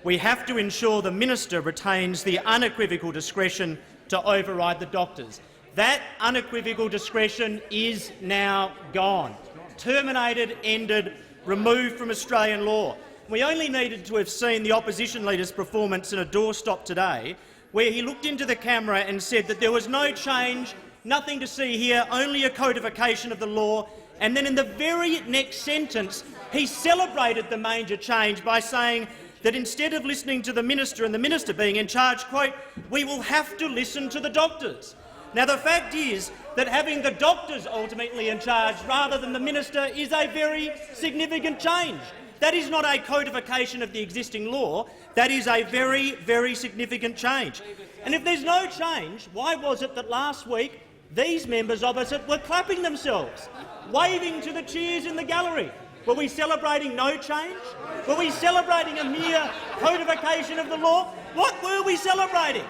We have to ensure the minister retains the unequivocal discretion to override the doctors." That unequivocal discretion is now gone. Terminated, ended, removed from Australian law. We only needed to have seen the opposition leader's performance in a doorstop today, where he looked into the camera and said that there was no change, nothing to see here, only a codification of the law, and then in the very next sentence he celebrated the major change by saying that instead of listening to the minister and the minister being in charge, quote, "we will have to listen to the doctors." Now, the fact is that having the doctors ultimately in charge rather than the minister is a very significant change. That is not a codification of the existing law. That is a very, very significant change. And if there's no change, why was it that last week these members opposite were clapping themselves, waving to the cheers in the gallery? Were we celebrating no change? Were we celebrating a mere codification of the law? What were we celebrating?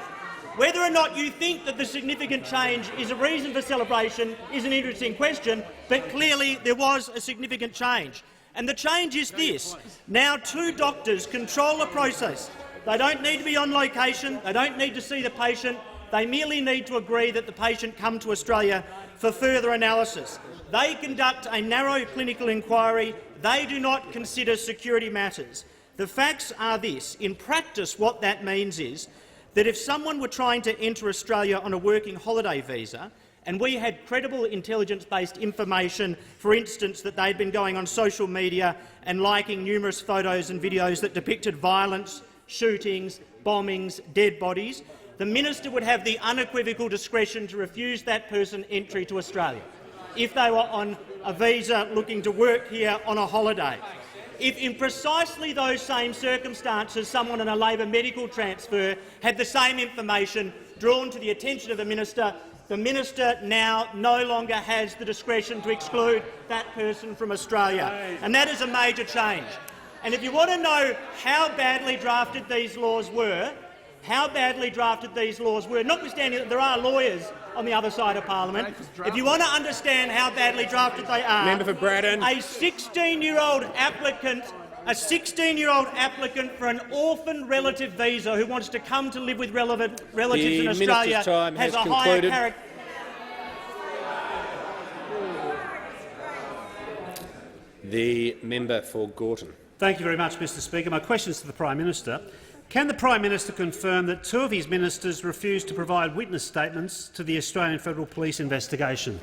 Whether or not you think that the significant change is a reason for celebration is an interesting question, but clearly there was a significant change. And the change is this. Now 2 doctors control the process. They don't need to be on location. They don't need to see the patient. They merely need to agree that the patient come to Australia for further analysis. They conduct a narrow clinical inquiry. They do not consider security matters. The facts are this. In practice, what that means is that if someone were trying to enter Australia on a working holiday visa and we had credible intelligence-based information, for instance, that they'd been going on social media and liking numerous photos and videos that depicted violence, shootings, bombings, dead bodies, the minister would have the unequivocal discretion to refuse that person entry to Australia if they were on a visa looking to work here on a holiday. If in precisely those same circumstances someone on a Labor medical transfer had the same information drawn to the attention of the minister now no longer has the discretion to exclude that person from Australia. And that is a major change. And if you want to know how badly drafted these laws were, notwithstanding that there are lawyers on the other side of parliament, if you want to understand how badly drafted they are, Member for Braddon. a 16-year-old applicant for an orphan relative visa who wants to come to live with relatives in Australia has a higher character. The member for Gorton. Thank you very much, Mr Speaker. My question is to the Prime Minister. Can the Prime Minister confirm that 2 of his ministers refused to provide witness statements to the Australian Federal Police investigation?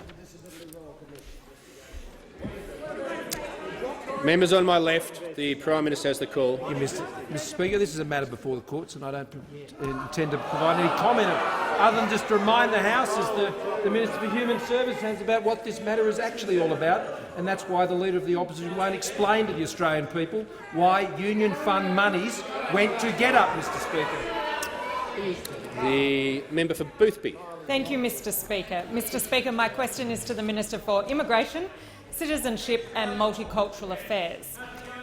Members on my left, the Prime Minister has the call. Mr Speaker, this is a matter before the courts, and I don't intend to provide any comment other than just to remind the House, as the Minister for Human Services, about what this matter is actually all about, and that's why the Leader of the Opposition won't explain to the Australian people why union fund monies went to get up, Mr Speaker. The member for Boothby. Thank you, Mr Speaker. Mr Speaker, my question is to the Minister for Immigration, Citizenship and Multicultural Affairs.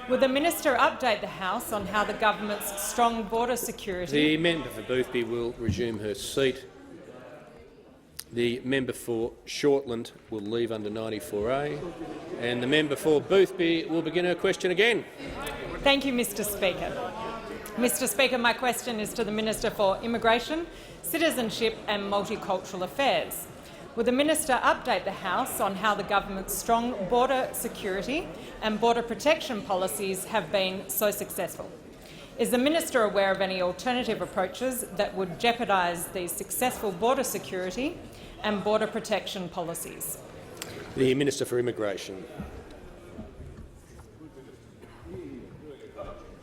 Will the minister update the House on how the government's strong border security— The member for Boothby will resume her seat. The member for Shortland will leave under 94A, and the member for Boothby will begin her question again. Thank you, Mr Speaker. Mr Speaker, my question is to the Minister for Immigration, Citizenship and Multicultural Affairs. Will the minister update the House on how the government's strong border security and border protection policies have been so successful? Is the minister aware of any alternative approaches that would jeopardise these successful border security and border protection policies? The Minister for Immigration.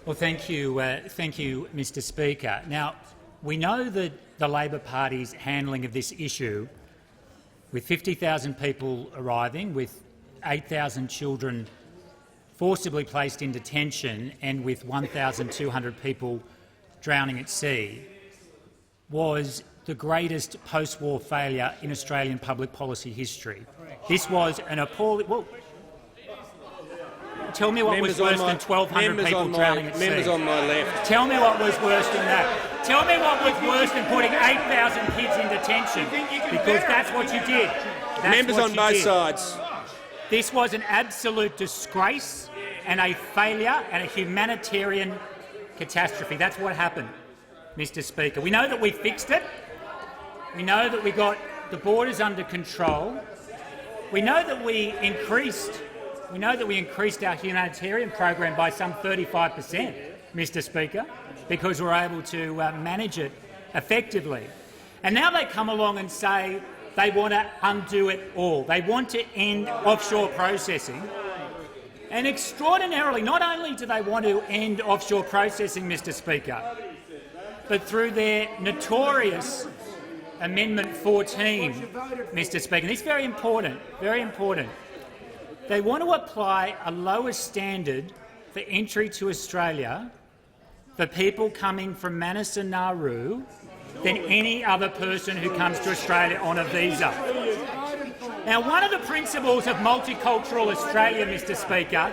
Well, thank you, Mr Speaker. Now, we know that the Labor Party's handling of this issue, with 50,000 people arriving, with 8,000 children forcibly placed in detention and with 1,200 people drowning at sea, was the greatest post-war failure in Australian public policy history. This was an appalling— well, tell me what was worse than 1,200 people drowning at sea. Members on my left. Tell me what was worse than that. Tell me what was worse than putting 8,000 kids in detention, because that's what you did. Members on both sides. This was an absolute disgrace and a failure and a humanitarian catastrophe. That's what happened, Mr Speaker. We know that we fixed it. We know that we got the borders under control. We know that we increased our humanitarian program by some 35%, Mr Speaker, because we're able to manage it effectively. And now they come along and say they want to undo it all. They want to end offshore processing. And extraordinarily, not only do they want to end offshore processing, Mr Speaker, but through their notorious Amendment 14, Mr Speaker, and it's very important, they want to apply a lower standard for entry to Australia for people coming from Manus and Nauru than any other person who comes to Australia on a visa. Now, one of the principles of multicultural Australia, Mr Speaker,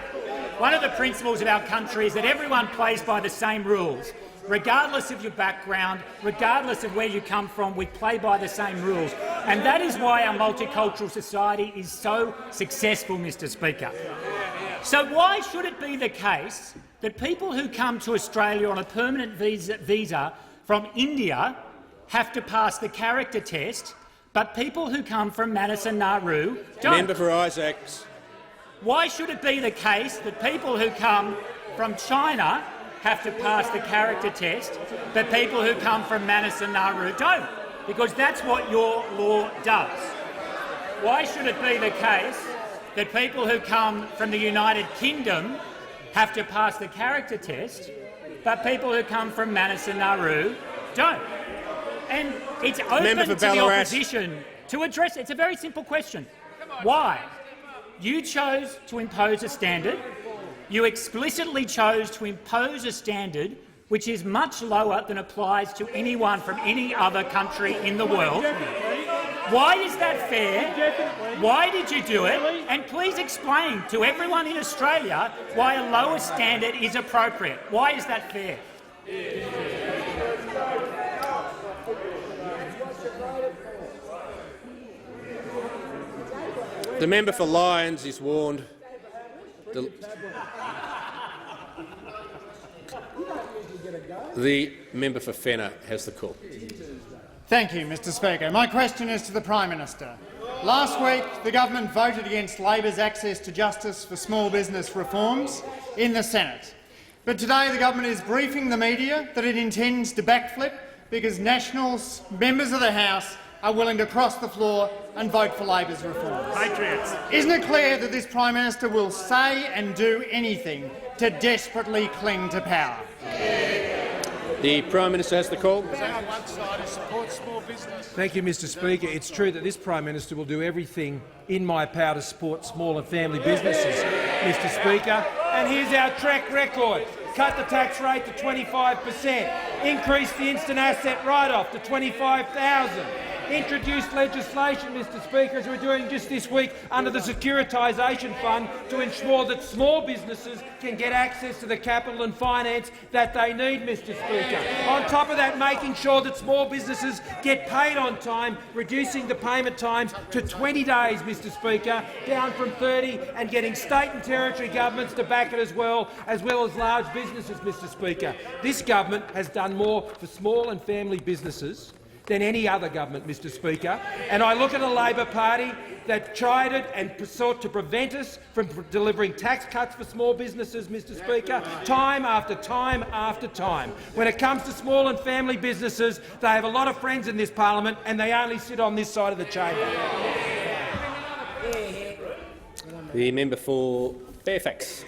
one of the principles of our country is that everyone plays by the same rules. Regardless of your background, regardless of where you come from, we play by the same rules. And that is why our multicultural society is so successful, Mr Speaker. So why should it be the case that people who come to Australia on a permanent visa from India have to pass the character test, but people who come from Manus and Nauru don't? Member for Isaacs. Why should it be the case that people who come from China have to pass the character test, but people who come from Manus and Nauru don't? Because that's what your law does. Why should it be the case that people who come from the United Kingdom have to pass the character test, but people who come from Manus and Nauru don't? And it's open to the opposition to address it. It's a very simple question. Why? You chose to impose a standard. You explicitly chose to impose a standard which is much lower than applies to anyone from any other country in the world. Why is that fair? Why did you do it? And please explain to everyone in Australia why a lower standard is appropriate. Why is that fair? The member for Lyons is warned. The member for Fenner has the call. Thank you, Mr Speaker. My question is to the Prime Minister. Last week, the government voted against Labor's access to justice for small business reforms in the Senate. But today the government is briefing the media that it intends to backflip because Nationals, members of the House, are willing to cross the floor and vote for Labor's reforms. Patriots. Isn't it clear that this Prime Minister will say and do anything to desperately cling to power? The Prime Minister has the call. Thank you, Mr Speaker. It's true that this Prime Minister will do everything in my power to support small and family businesses, Mr Speaker. And here's our track record. Cut the tax rate to 25%, increase the instant asset write-off to $25,000, introduced legislation, Mr Speaker, as we're doing just this week under the Securitisation Fund, to ensure that small businesses can get access to the capital and finance that they need, Mr Speaker. On top of that, making sure that small businesses get paid on time, reducing the payment times to 20 days, Mr Speaker, down from 30, and getting state and territory governments to back it as well as large businesses, Mr Speaker. This government has done more for small and family businesses than any other government, Mr Speaker, and I look at a Labor Party that tried it and sought to prevent us from delivering tax cuts for small businesses, Mr Speaker, time after time after time. When it comes to small and family businesses, they have a lot of friends in this parliament and they only sit on this side of the chamber. The member for Fairfax.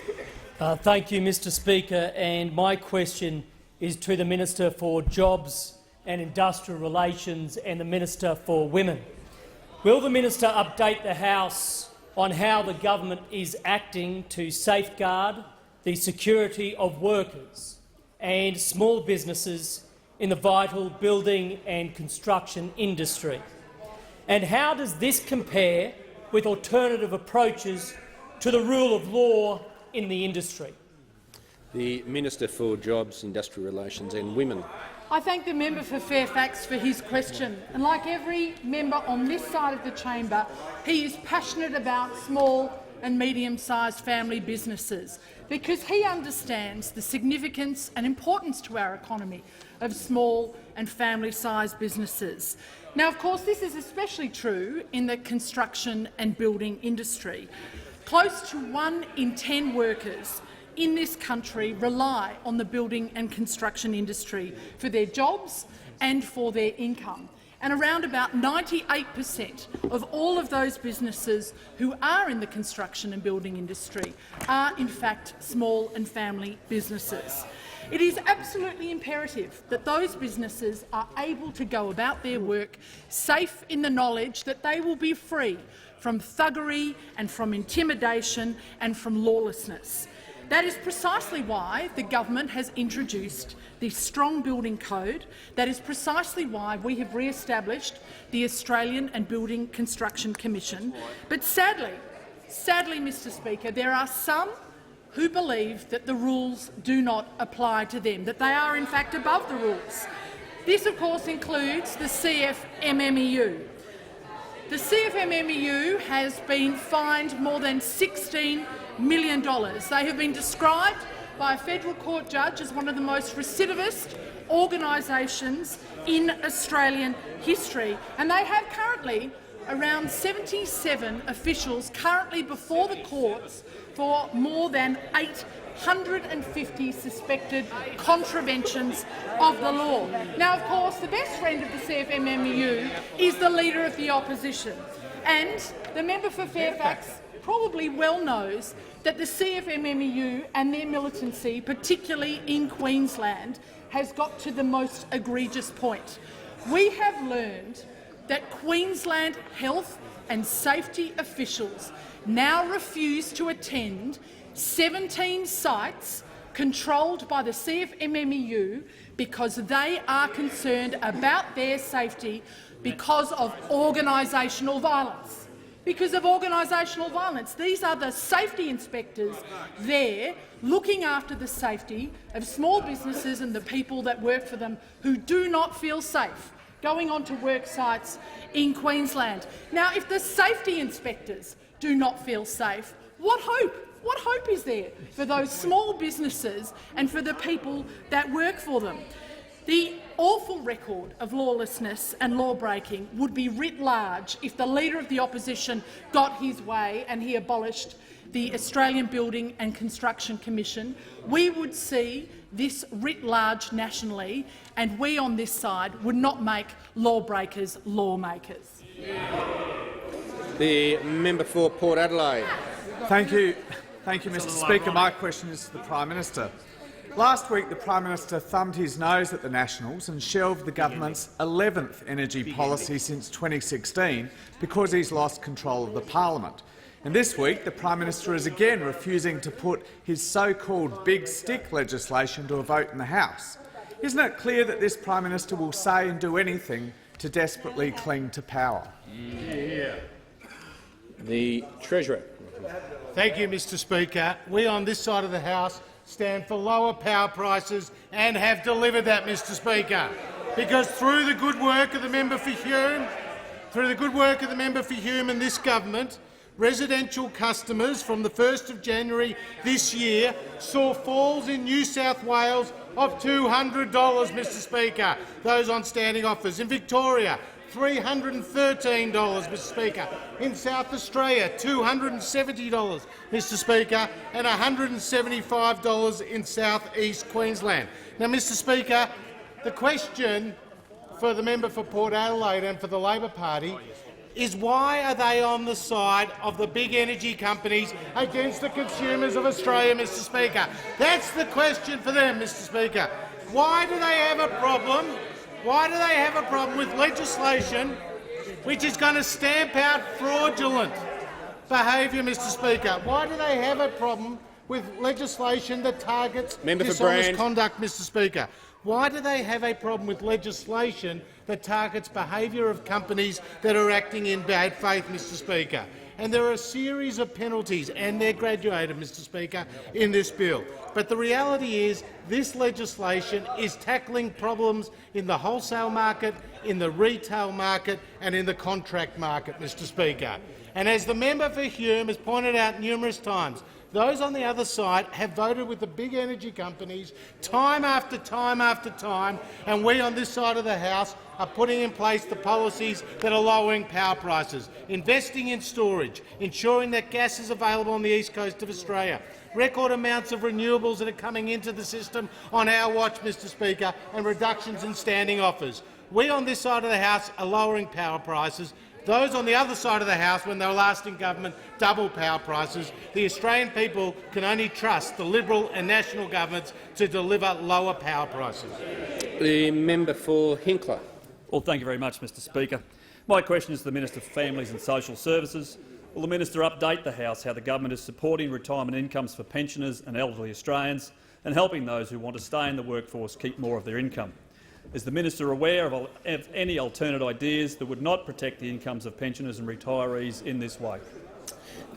Thank you, Mr Speaker, and my question is to the Minister for Jobs and Industrial Relations and the Minister for Women. Will the Minister update the House on how the government is acting to safeguard the security of workers and small businesses in the vital building and construction industry? And how does this compare with alternative approaches to the rule of law in the industry? The Minister for Jobs, Industrial Relations and Women. I thank the member for Fairfax for his question. And like every member on this side of the chamber, he is passionate about small and medium-sized family businesses because he understands the significance and importance to our economy of small and family-sized businesses. Now, of course, this is especially true in the construction and building industry. Close to 1 in 10 workers in this country rely on the building and construction industry for their jobs and for their income. And around about 98% of all of those businesses who are in the construction and building industry are in fact small and family businesses. It is absolutely imperative that those businesses are able to go about their work safe in the knowledge that they will be free from thuggery and from intimidation and from lawlessness. That is precisely why the government has introduced the Strong Building Code. That is precisely why we have re-established the Australian and Building Construction Commission. But sadly, Mr Speaker, there are some who believe that the rules do not apply to them, that they are in fact above the rules. This, of course, includes the CFMMEU. The CFMMEU has been fined more than $16 million. They have been described by a federal court judge as one of the most recidivist organisations in Australian history, and they have currently around 77 officials currently before the courts for more than 850 suspected contraventions of the law. Now, of course, the best friend of the CFMMEU is the Leader of the Opposition, and the member for Fairfax probably well knows that the CFMMEU and their militancy, particularly in Queensland, has got to the most egregious point. We have learned that Queensland health and safety officials now refuse to attend 17 sites controlled by the CFMMEU because they are concerned about their safety because of organisational violence. Because of organisational violence. These are the safety inspectors there looking after the safety of small businesses and the people that work for them who do not feel safe going onto work sites in Queensland. Now, if the safety inspectors do not feel safe, what hope? What hope is there for those small businesses and for the people that work for them? The awful record of lawlessness and law-breaking would be writ large if the Leader of the Opposition got his way and he abolished the Australian Building and Construction Commission. We would see this writ large nationally, and we on this side would not make lawbreakers lawmakers. The member for Port Adelaide. Thank you, Mr Speaker. My question is to the Prime Minister. Last week, the Prime Minister thumbed his nose at the Nationals and shelved the government's 11th energy policy since 2016 because he's lost control of the parliament. And this week, the Prime Minister is again refusing to put his so-called big stick legislation to a vote in the House. Isn't it clear that this Prime Minister will say and do anything to desperately cling to power? The Treasurer. Thank you, Mr Speaker. We on this side of the House stand for lower power prices and have delivered that, Mr Speaker, because through the good work of the member for Hume, and this government, residential customers from the 1st of January this year saw falls in New South Wales of $200, Mr Speaker, those on standing offers. In Victoria, $313, Mr Speaker. In South Australia, $270, Mr Speaker, and $175 in South East Queensland. Now, Mr Speaker, the question for the member for Port Adelaide and for the Labor Party is why are they on the side of the big energy companies against the consumers of Australia, Mr Speaker? That's the question for them, Mr Speaker. Why do they have a problem? Why do they have a problem with legislation which is going to stamp out fraudulent behaviour, Mr Speaker? Why do they have a problem with legislation that targets dishonest conduct, Mr Speaker? Why do they have a problem with legislation that targets behaviour of companies that are acting in bad faith, Mr Speaker? And there are a series of penalties, and they're graduated, Mr Speaker, in this bill. But the reality is this legislation is tackling problems in the wholesale market, in the retail market and in the contract market, Mr Speaker. And as the member for Hume has pointed out numerous times, those on the other side have voted with the big energy companies time after time after time, and we on this side of the House are putting in place the policies that are lowering power prices, investing in storage, ensuring that gas is available on the east coast of Australia, record amounts of renewables that are coming into the system on our watch, Mr Speaker, and reductions in standing offers. We on this side of the House are lowering power prices. Those on the other side of the House, when they were last in government, double power prices. The Australian people can only trust the Liberal and National governments to deliver lower power prices. The member for Hinkler. Well, thank you very much, Mr Speaker. My question is to the Minister for Families and Social Services. Will the minister update the House how the government is supporting retirement incomes for pensioners and elderly Australians and helping those who want to stay in the workforce keep more of their income? Is the minister aware of any alternate ideas that would not protect the incomes of pensioners and retirees in this way?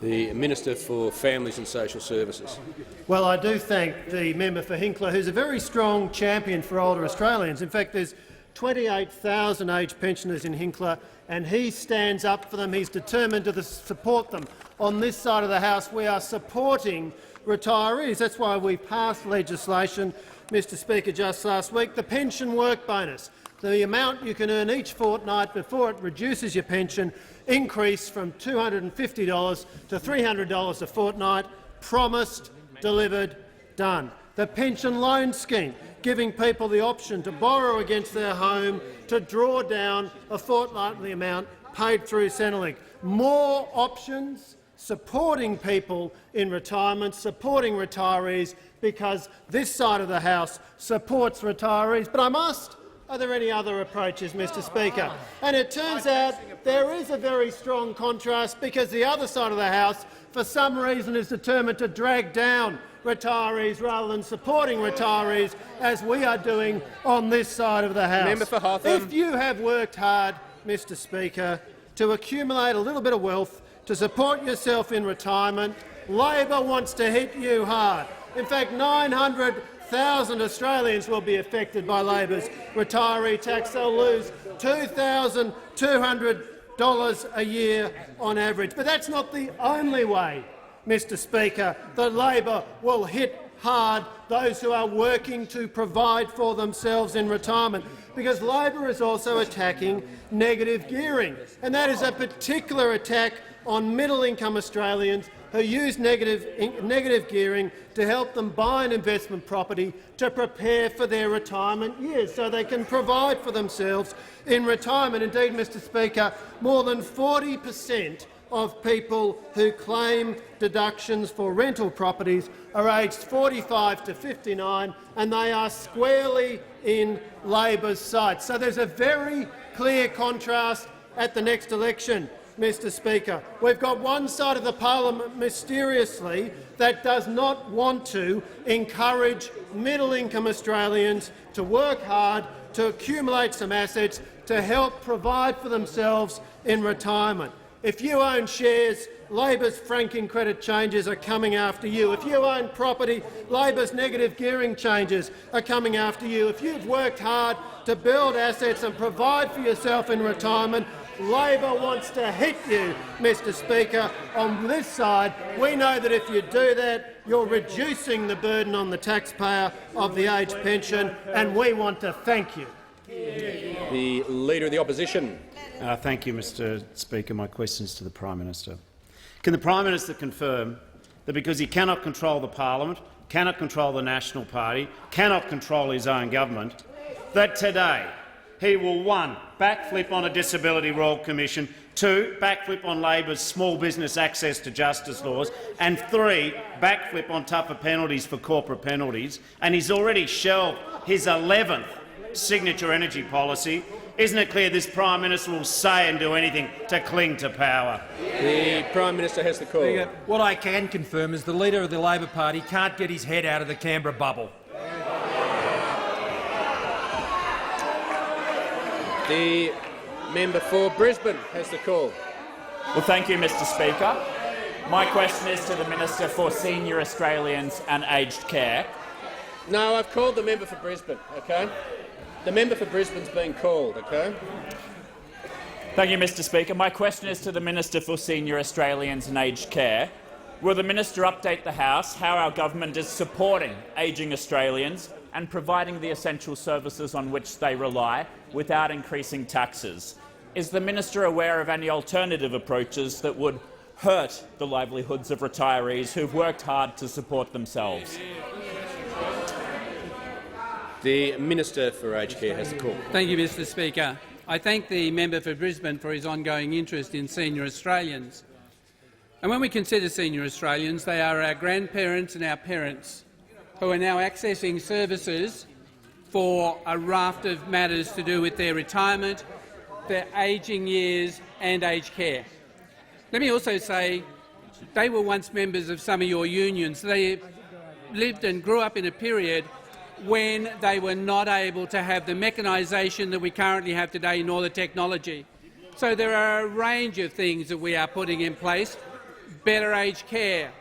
The Minister for Families and Social Services. Well, I do thank the member for Hinkler, who's a very strong champion for older Australians. In fact, there's 28,000 aged pensioners in Hinkler, and he stands up for them. He's determined to support them. On this side of the House, we are supporting retirees. That's why we passed legislation, Mr Speaker, just last week, the pension work bonus. The amount you can earn each fortnight before it reduces your pension increased from $250 to $300 a fortnight. Promised, delivered, done. The pension loan scheme, giving people the option to borrow against their home to draw down a fortnightly amount paid through Centrelink. More options, supporting people in retirement, supporting retirees, because this side of the House supports retirees. But I must. Are there any other approaches, Mr Speaker? And it turns out there is a very strong contrast, because the other side of the House, for some reason, is determined to drag down retirees rather than supporting retirees, as we are doing on this side of the House. Member for Hotham. If you have worked hard, Mr Speaker, to accumulate a little bit of wealth to support yourself in retirement, Labor wants to hit you hard. In fact, 900,000 Australians will be affected by Labor's retiree tax. They'll lose $2,200 a year on average. But that's not the only way, Mr Speaker, that Labor will hit hard those who are working to provide for themselves in retirement, because Labor is also attacking negative gearing, and that is a particular attack on middle-income Australians who use negative gearing to help them buy an investment property to prepare for their retirement years so they can provide for themselves in retirement. Indeed, Mr Speaker, more than 40% of people who claim deductions for rental properties are aged 45 to 59, and they are squarely in Labor's sights. So there's a very clear contrast at the next election, Mr Speaker. We've got one side of the parliament, mysteriously, that does not want to encourage middle-income Australians to work hard, to accumulate some assets to help provide for themselves in retirement. If you own shares, Labor's franking credit changes are coming after you. If you own property, Labor's negative gearing changes are coming after you. If you've worked hard to build assets and provide for yourself in retirement, Labor wants to hit you, Mr Speaker. On this side, we know that if you do that, you're reducing the burden on the taxpayer of the age pension, and we want to thank you. The Leader of the Opposition. Thank you, Mr Speaker. My question is to the Prime Minister. Can the Prime Minister confirm that because he cannot control the Parliament, cannot control the National Party, cannot control his own government, that today he will 1. Backflip on a Disability Royal Commission, 2. Backflip on Labor's small business access to justice laws, and 3. Backflip on tougher penalties for corporate penalties, and he's already shelved his 11th signature energy policy. Isn't it clear this Prime Minister will say and do anything to cling to power? The Prime Minister has the call. What I can confirm is the Leader of the Labor Party can't get his head out of the Canberra bubble. The member for Brisbane has the call. Well, thank you, Mr Speaker. My question is to the Minister for Senior Australians and Aged Care. No, I've called the member for Brisbane, OK? The member for Brisbane's been called, OK? Thank you, Mr Speaker. My question is to the Minister for Senior Australians and Aged Care. Will the Minister update the House how our government is supporting ageing Australians and providing the essential services on which they rely without increasing taxes? Is the Minister aware of any alternative approaches that would hurt the livelihoods of retirees who've worked hard to support themselves? The Minister for Aged Care has the call. Thank you, Mr Speaker. I thank the member for Brisbane for his ongoing interest in senior Australians. And when we consider senior Australians, they are our grandparents and our parents who are now accessing services for a raft of matters to do with their retirement, their ageing years and aged care. Let me also say they were once members of some of your unions. They lived and grew up in a period when they were not able to have the mechanisation that we currently have today nor the technology. So there are a range of things that we are putting in place: better aged care,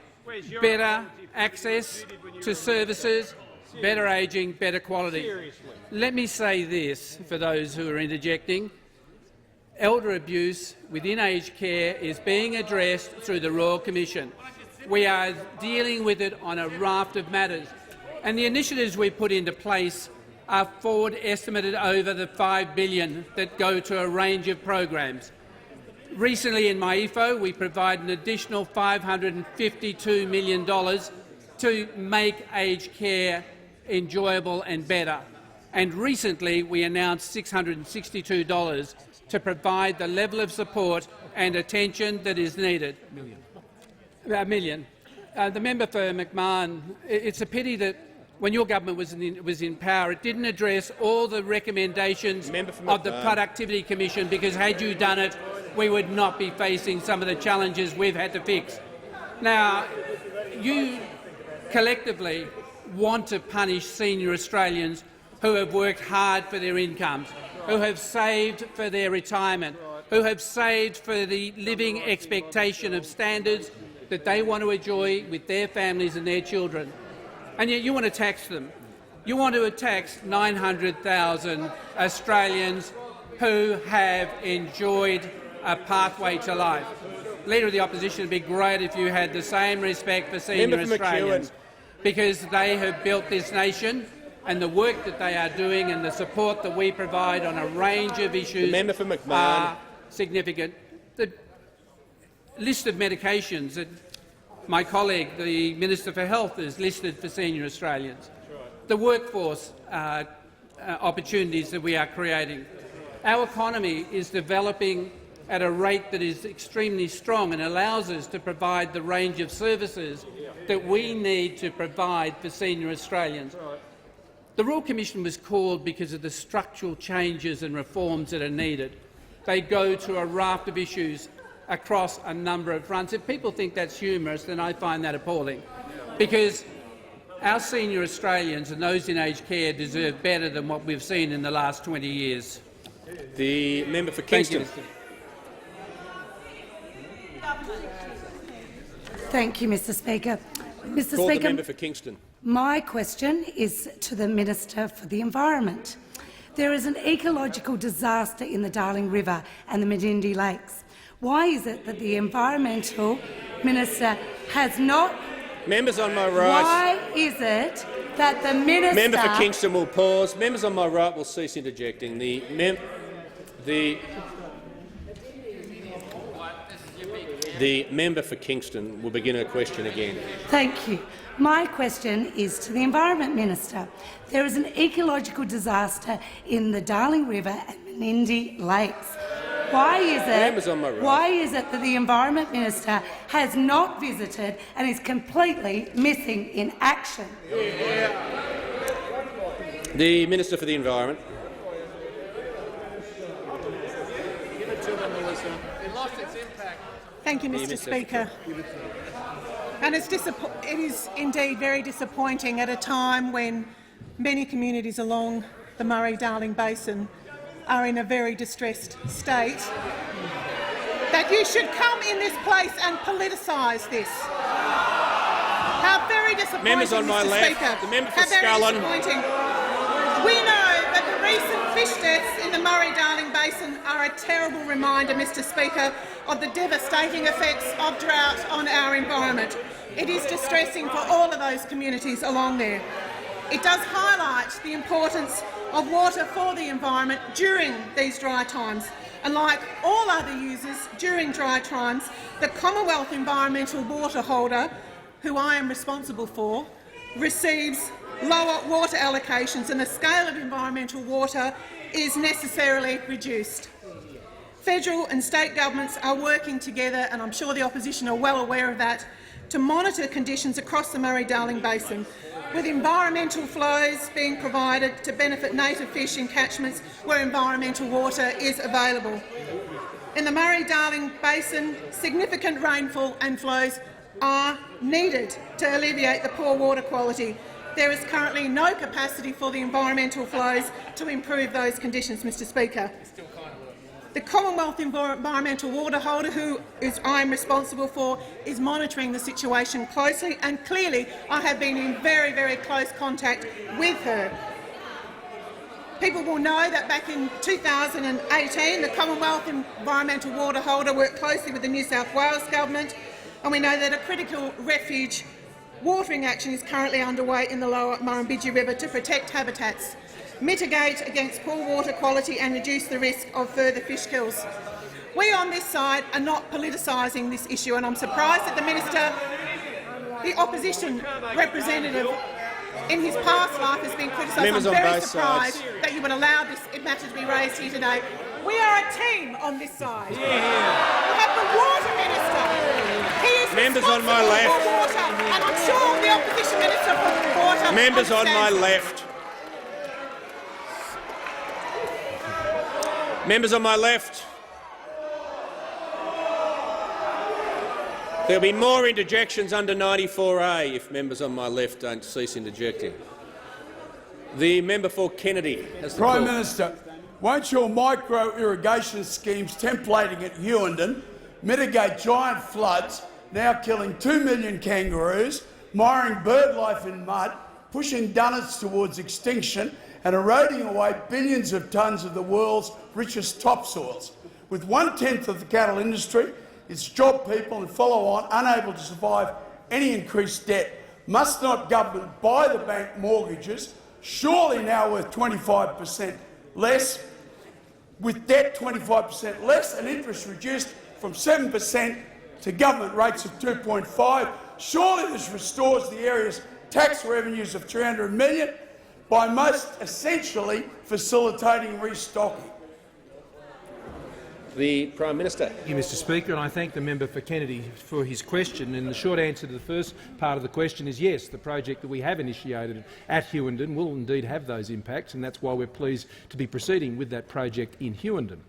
better access to services, better ageing, better quality. Let me say this for those who are interjecting. Elder abuse within aged care is being addressed through the Royal Commission. We are dealing with it on a raft of matters, and the initiatives we put into place are forward estimated over the $5 billion that go to a range of programs. Recently in my EFO, we provide an additional $552 million to make aged care enjoyable and better. And recently we announced $662 to provide the level of support and attention that is needed. A million. The member for McMahon, it's a pity that when your government was in power, it didn't address all the recommendations of the Productivity Commission, because had you done it, we would not be facing some of the challenges we've had to fix. Now, you collectively want to punish senior Australians who have worked hard for their incomes, who have saved for their retirement, who have saved for the living expectation of standards that they want to enjoy with their families and their children. And yet you want to tax them. You want to tax 900,000 Australians who have enjoyed a pathway to life. Leader of the Opposition, it would be great if you had the same respect for senior Australians, because they have built this nation, and the work that they are doing and the support that we provide on a range of issues are significant. The list of medications that my colleague, the Minister for Health, has listed for senior Australians, the workforce opportunities that we are creating. Our economy is developing at a rate that is extremely strong and allows us to provide the range of services that we need to provide for senior Australians. The Royal Commission was called because of the structural changes and reforms that are needed. They go to a raft of issues across a number of fronts. If people think that's humorous, then I find that appalling, because Our senior Australians and those in aged care deserve better than what we've seen in the last 20 years. The member for Kingston. Thank you, Mr. Speaker. Mr. Call Speaker, the member for Kingston. my question is to the Minister for the Environment. There is an ecological disaster in the Darling River and the Menindee Lakes. Why is it that the Environmental Minister has not— Members on my right. Why is it that the Minister— Member for Kingston will pause. Members on my right will cease interjecting. The member for Kingston will begin her question again. Thank you. My question is to the Environment Minister. There is an ecological disaster in the Darling River and Menindee Lakes. Why is it that the Environment Minister has not visited and is completely missing in action? The Minister for the Environment. Thank you, Mr. Speaker. And it is indeed very disappointing at a time when many communities along the Murray-Darling Basin are in a very distressed state, that you should come in this place and politicise this. How very disappointing, Members on my Mr. left. Speaker. The member for How very Scullin. disappointing. We know that the recent fish deaths in the Murray-Darling Basin are a terrible reminder, Mr. Speaker, of the devastating effects of drought on our environment. It is distressing for all of those communities along there. It does highlight the importance of water for the environment during these dry times. And like all other users during dry times, the Commonwealth Environmental Water Holder, who I am responsible for, receives lower water allocations and the scale of environmental water is necessarily reduced. Federal and state governments are working together, and I'm sure the opposition are well aware of that, to monitor conditions across the Murray-Darling Basin, with environmental flows being provided to benefit native fish in catchments where environmental water is available. In the Murray-Darling Basin, significant rainfall and flows are needed to alleviate the poor water quality. There is currently no capacity for the environmental flows to improve those conditions, Mr. Speaker. The Commonwealth Environmental Water Holder, who I am responsible for, is monitoring the situation closely, and clearly I have been in very, very close contact with her. People will know that back in 2018 the Commonwealth Environmental Water Holder worked closely with the New South Wales Government, and we know that a critical refuge watering action is currently underway in the lower Murrumbidgee River to protect habitats, mitigate against poor water quality and reduce the risk of further fish kills. We on this side are not politicising this issue, and I'm surprised that the Minister, the opposition representative in his past life, has been criticised. I'm very surprised that you would allow this matter to be raised here today. We are a team on this side. We have the Water Minister. He is Members on my responsible left. for water, and I'm sure the opposition Minister for Water Members on my understands. left. Members on my left. There'll be more interjections under 94A if members on my left don't cease interjecting. The member for Kennedy has the Prime call. Minister, won't your micro-irrigation schemes templating at Hewenden mitigate giant floods now killing 2 million kangaroos, miring bird life in mud, pushing dunnarts towards extinction and eroding away billions of tonnes of the world's richest topsoils? With 1/10 of the cattle industry, its job people and follow-on unable to survive any increased debt, must not government buy the bank mortgages, surely now worth 25% less, with debt 25% less and interest reduced from 7% to government rates of 2.5%? Surely this restores the area's tax revenues of $300 million by most essentially facilitating restocking. The Prime Minister. Thank you, Mr. Speaker, and I thank the member for Kennedy for his question. And the short answer to the first part of the question is yes, the project that we have initiated at Hewenden will indeed have those impacts, and that's why we're pleased to be proceeding with that project in Hewenden.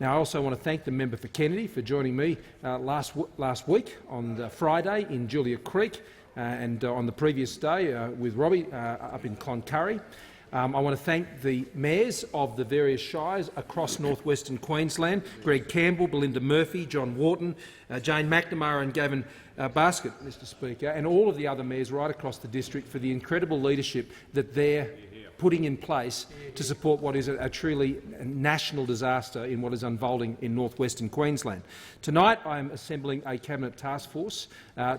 Now, I also want to thank the member for Kennedy for joining me last week on Friday in Julia Creek and on the previous day with Robbie up in Cloncurry. I want to thank the mayors of the various shires across northwestern Queensland, Greg Campbell, Belinda Murphy, John Wharton, Jane McNamara and Gavin Basket, Mr Speaker, and all of the other mayors right across the district for the incredible leadership that they're putting in place to support what is a truly national disaster in what is unfolding in northwestern Queensland. Tonight I am assembling a Cabinet task force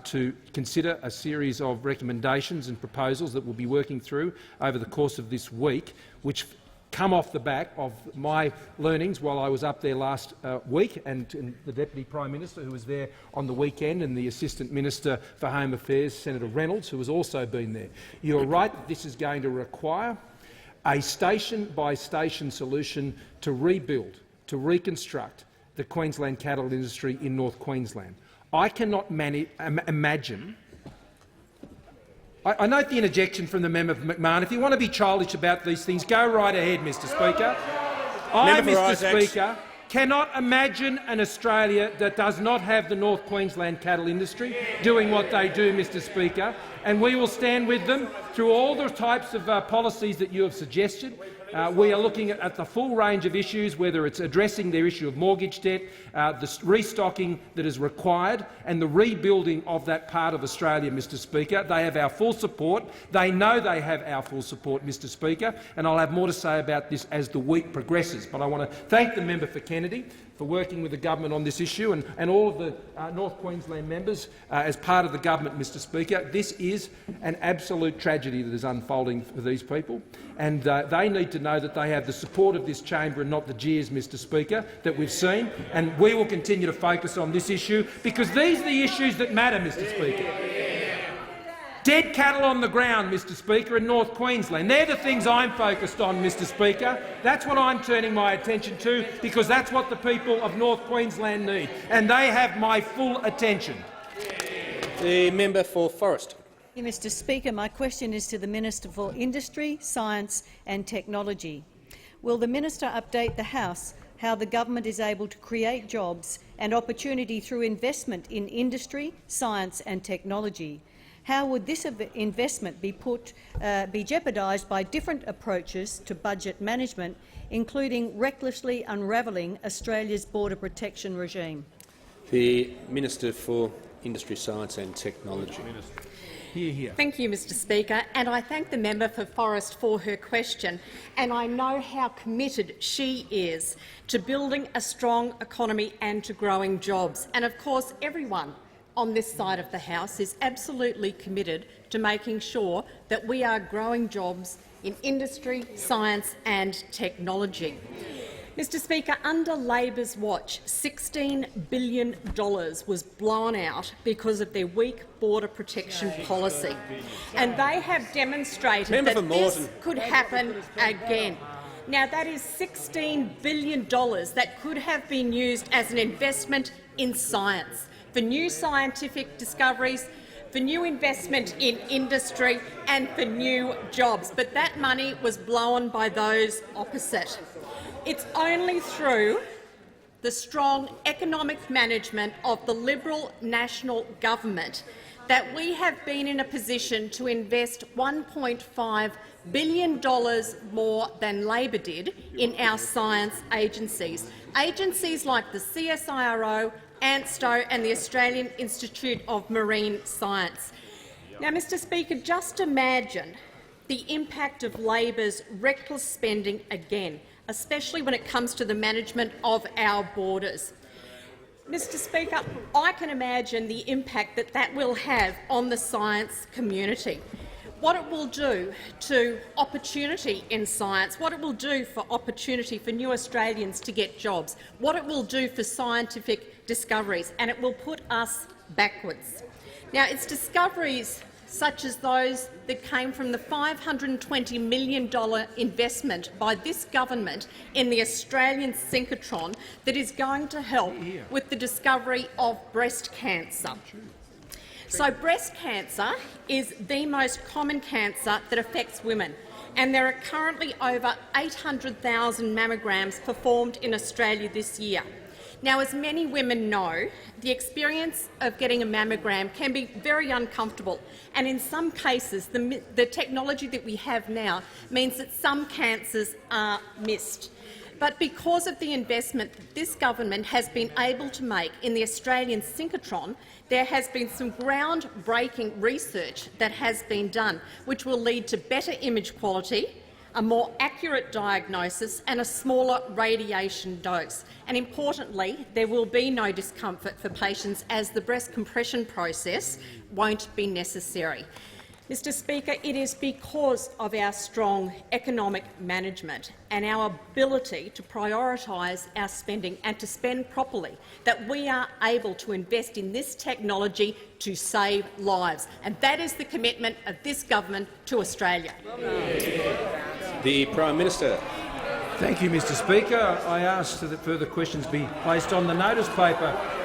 to consider a series of recommendations and proposals that we'll be working through over the course of this week, which come off the back of my learnings while I was up there last week, and the Deputy Prime Minister who was there on the weekend, and the Assistant Minister for Home Affairs, Senator Reynolds, who has also been there. You're right that this is going to require a station-by-station solution to rebuild, to reconstruct the Queensland cattle industry in North Queensland. I cannot imagine. I note the interjection from the member for McMahon. If you want to be childish about these things, go right ahead, Mr Speaker. I, Mr Speaker, cannot imagine an Australia that does not have the North Queensland cattle industry doing what they do, Mr Speaker, and we will stand with them through all the types of policies that you have suggested. We are looking at the full range of issues, whether it's addressing their issue of mortgage debt, the restocking that is required, and the rebuilding of that part of Australia, Mr Speaker. They have our full support. They know they have our full support, Mr Speaker, and I'll have more to say about this as the week progresses. But I want to thank the member for Kennedy for working with the government on this issue, and all of the North Queensland members as part of the government, Mr Speaker. This is an absolute tragedy that is unfolding for these people, and they need to know that they have the support of this chamber and not the jeers, Mr Speaker, that we've seen. And we will continue to focus on this issue because these are the issues that matter, Mr Speaker. Dead cattle on the ground, Mr Speaker, in North Queensland. They're the things I'm focused on, Mr Speaker. That's what I'm turning my attention to because that's what the people of North Queensland need, and they have my full attention. The member for Forrest. Mr Speaker, my question is to the Minister for Industry, Science and Technology. Will the minister update the House how the government is able to create jobs and opportunity through investment in industry, science and technology? How would this investment be jeopardised by different approaches to budget management, including recklessly unravelling Australia's border protection regime? The Minister for Industry, Science and Technology. Thank you, Mr Speaker, and I thank the member for Forrest for her question. And I know how committed she is to building a strong economy and to growing jobs. And of course, everyone on this side of the House is absolutely committed to making sure that we are growing jobs in industry, science and technology. Mr Speaker, under Labor's watch, $16 billion was blown out because of their weak border protection policy, and they have demonstrated that this could happen again. Now, that is $16 billion that could have been used as an investment in science, for new scientific discoveries, for new investment in industry and for new jobs. But that money was blown by those opposite. It's only through the strong economic management of the Liberal National Government that we have been in a position to invest $1.5 billion more than Labor did in our science agencies. Agencies like the CSIRO, ANSTO and the Australian Institute of Marine Science. Now, Mr Speaker, just imagine the impact of Labor's reckless spending again, especially when it comes to the management of our borders. Mr Speaker, I can imagine the impact that that will have on the science community, what it will do to opportunity in science, what it will do for opportunity for new Australians to get jobs, what it will do for scientific discoveries, and it will put us backwards. Now, it's discoveries such as those that came from the $520 million investment by this government in the Australian synchrotron that is going to help with the discovery of breast cancer. So breast cancer is the most common cancer that affects women, and there are currently over 800,000 mammograms performed in Australia this year. Now, as many women know, the experience of getting a mammogram can be very uncomfortable, and in some cases the technology that we have now means that some cancers are missed. But because of the investment that this government has been able to make in the Australian synchrotron, there has been some groundbreaking research that has been done, which will lead to better image quality, a more accurate diagnosis and a smaller radiation dose. And importantly, there will be no discomfort for patients as the breast compression process won't be necessary. Mr Speaker, it is because of our strong economic management and our ability to prioritise our spending and to spend properly that we are able to invest in this technology to save lives. And that is the commitment of this government to Australia. The Prime Minister. Thank you, Mr Speaker. I ask that further questions be placed on the notice paper.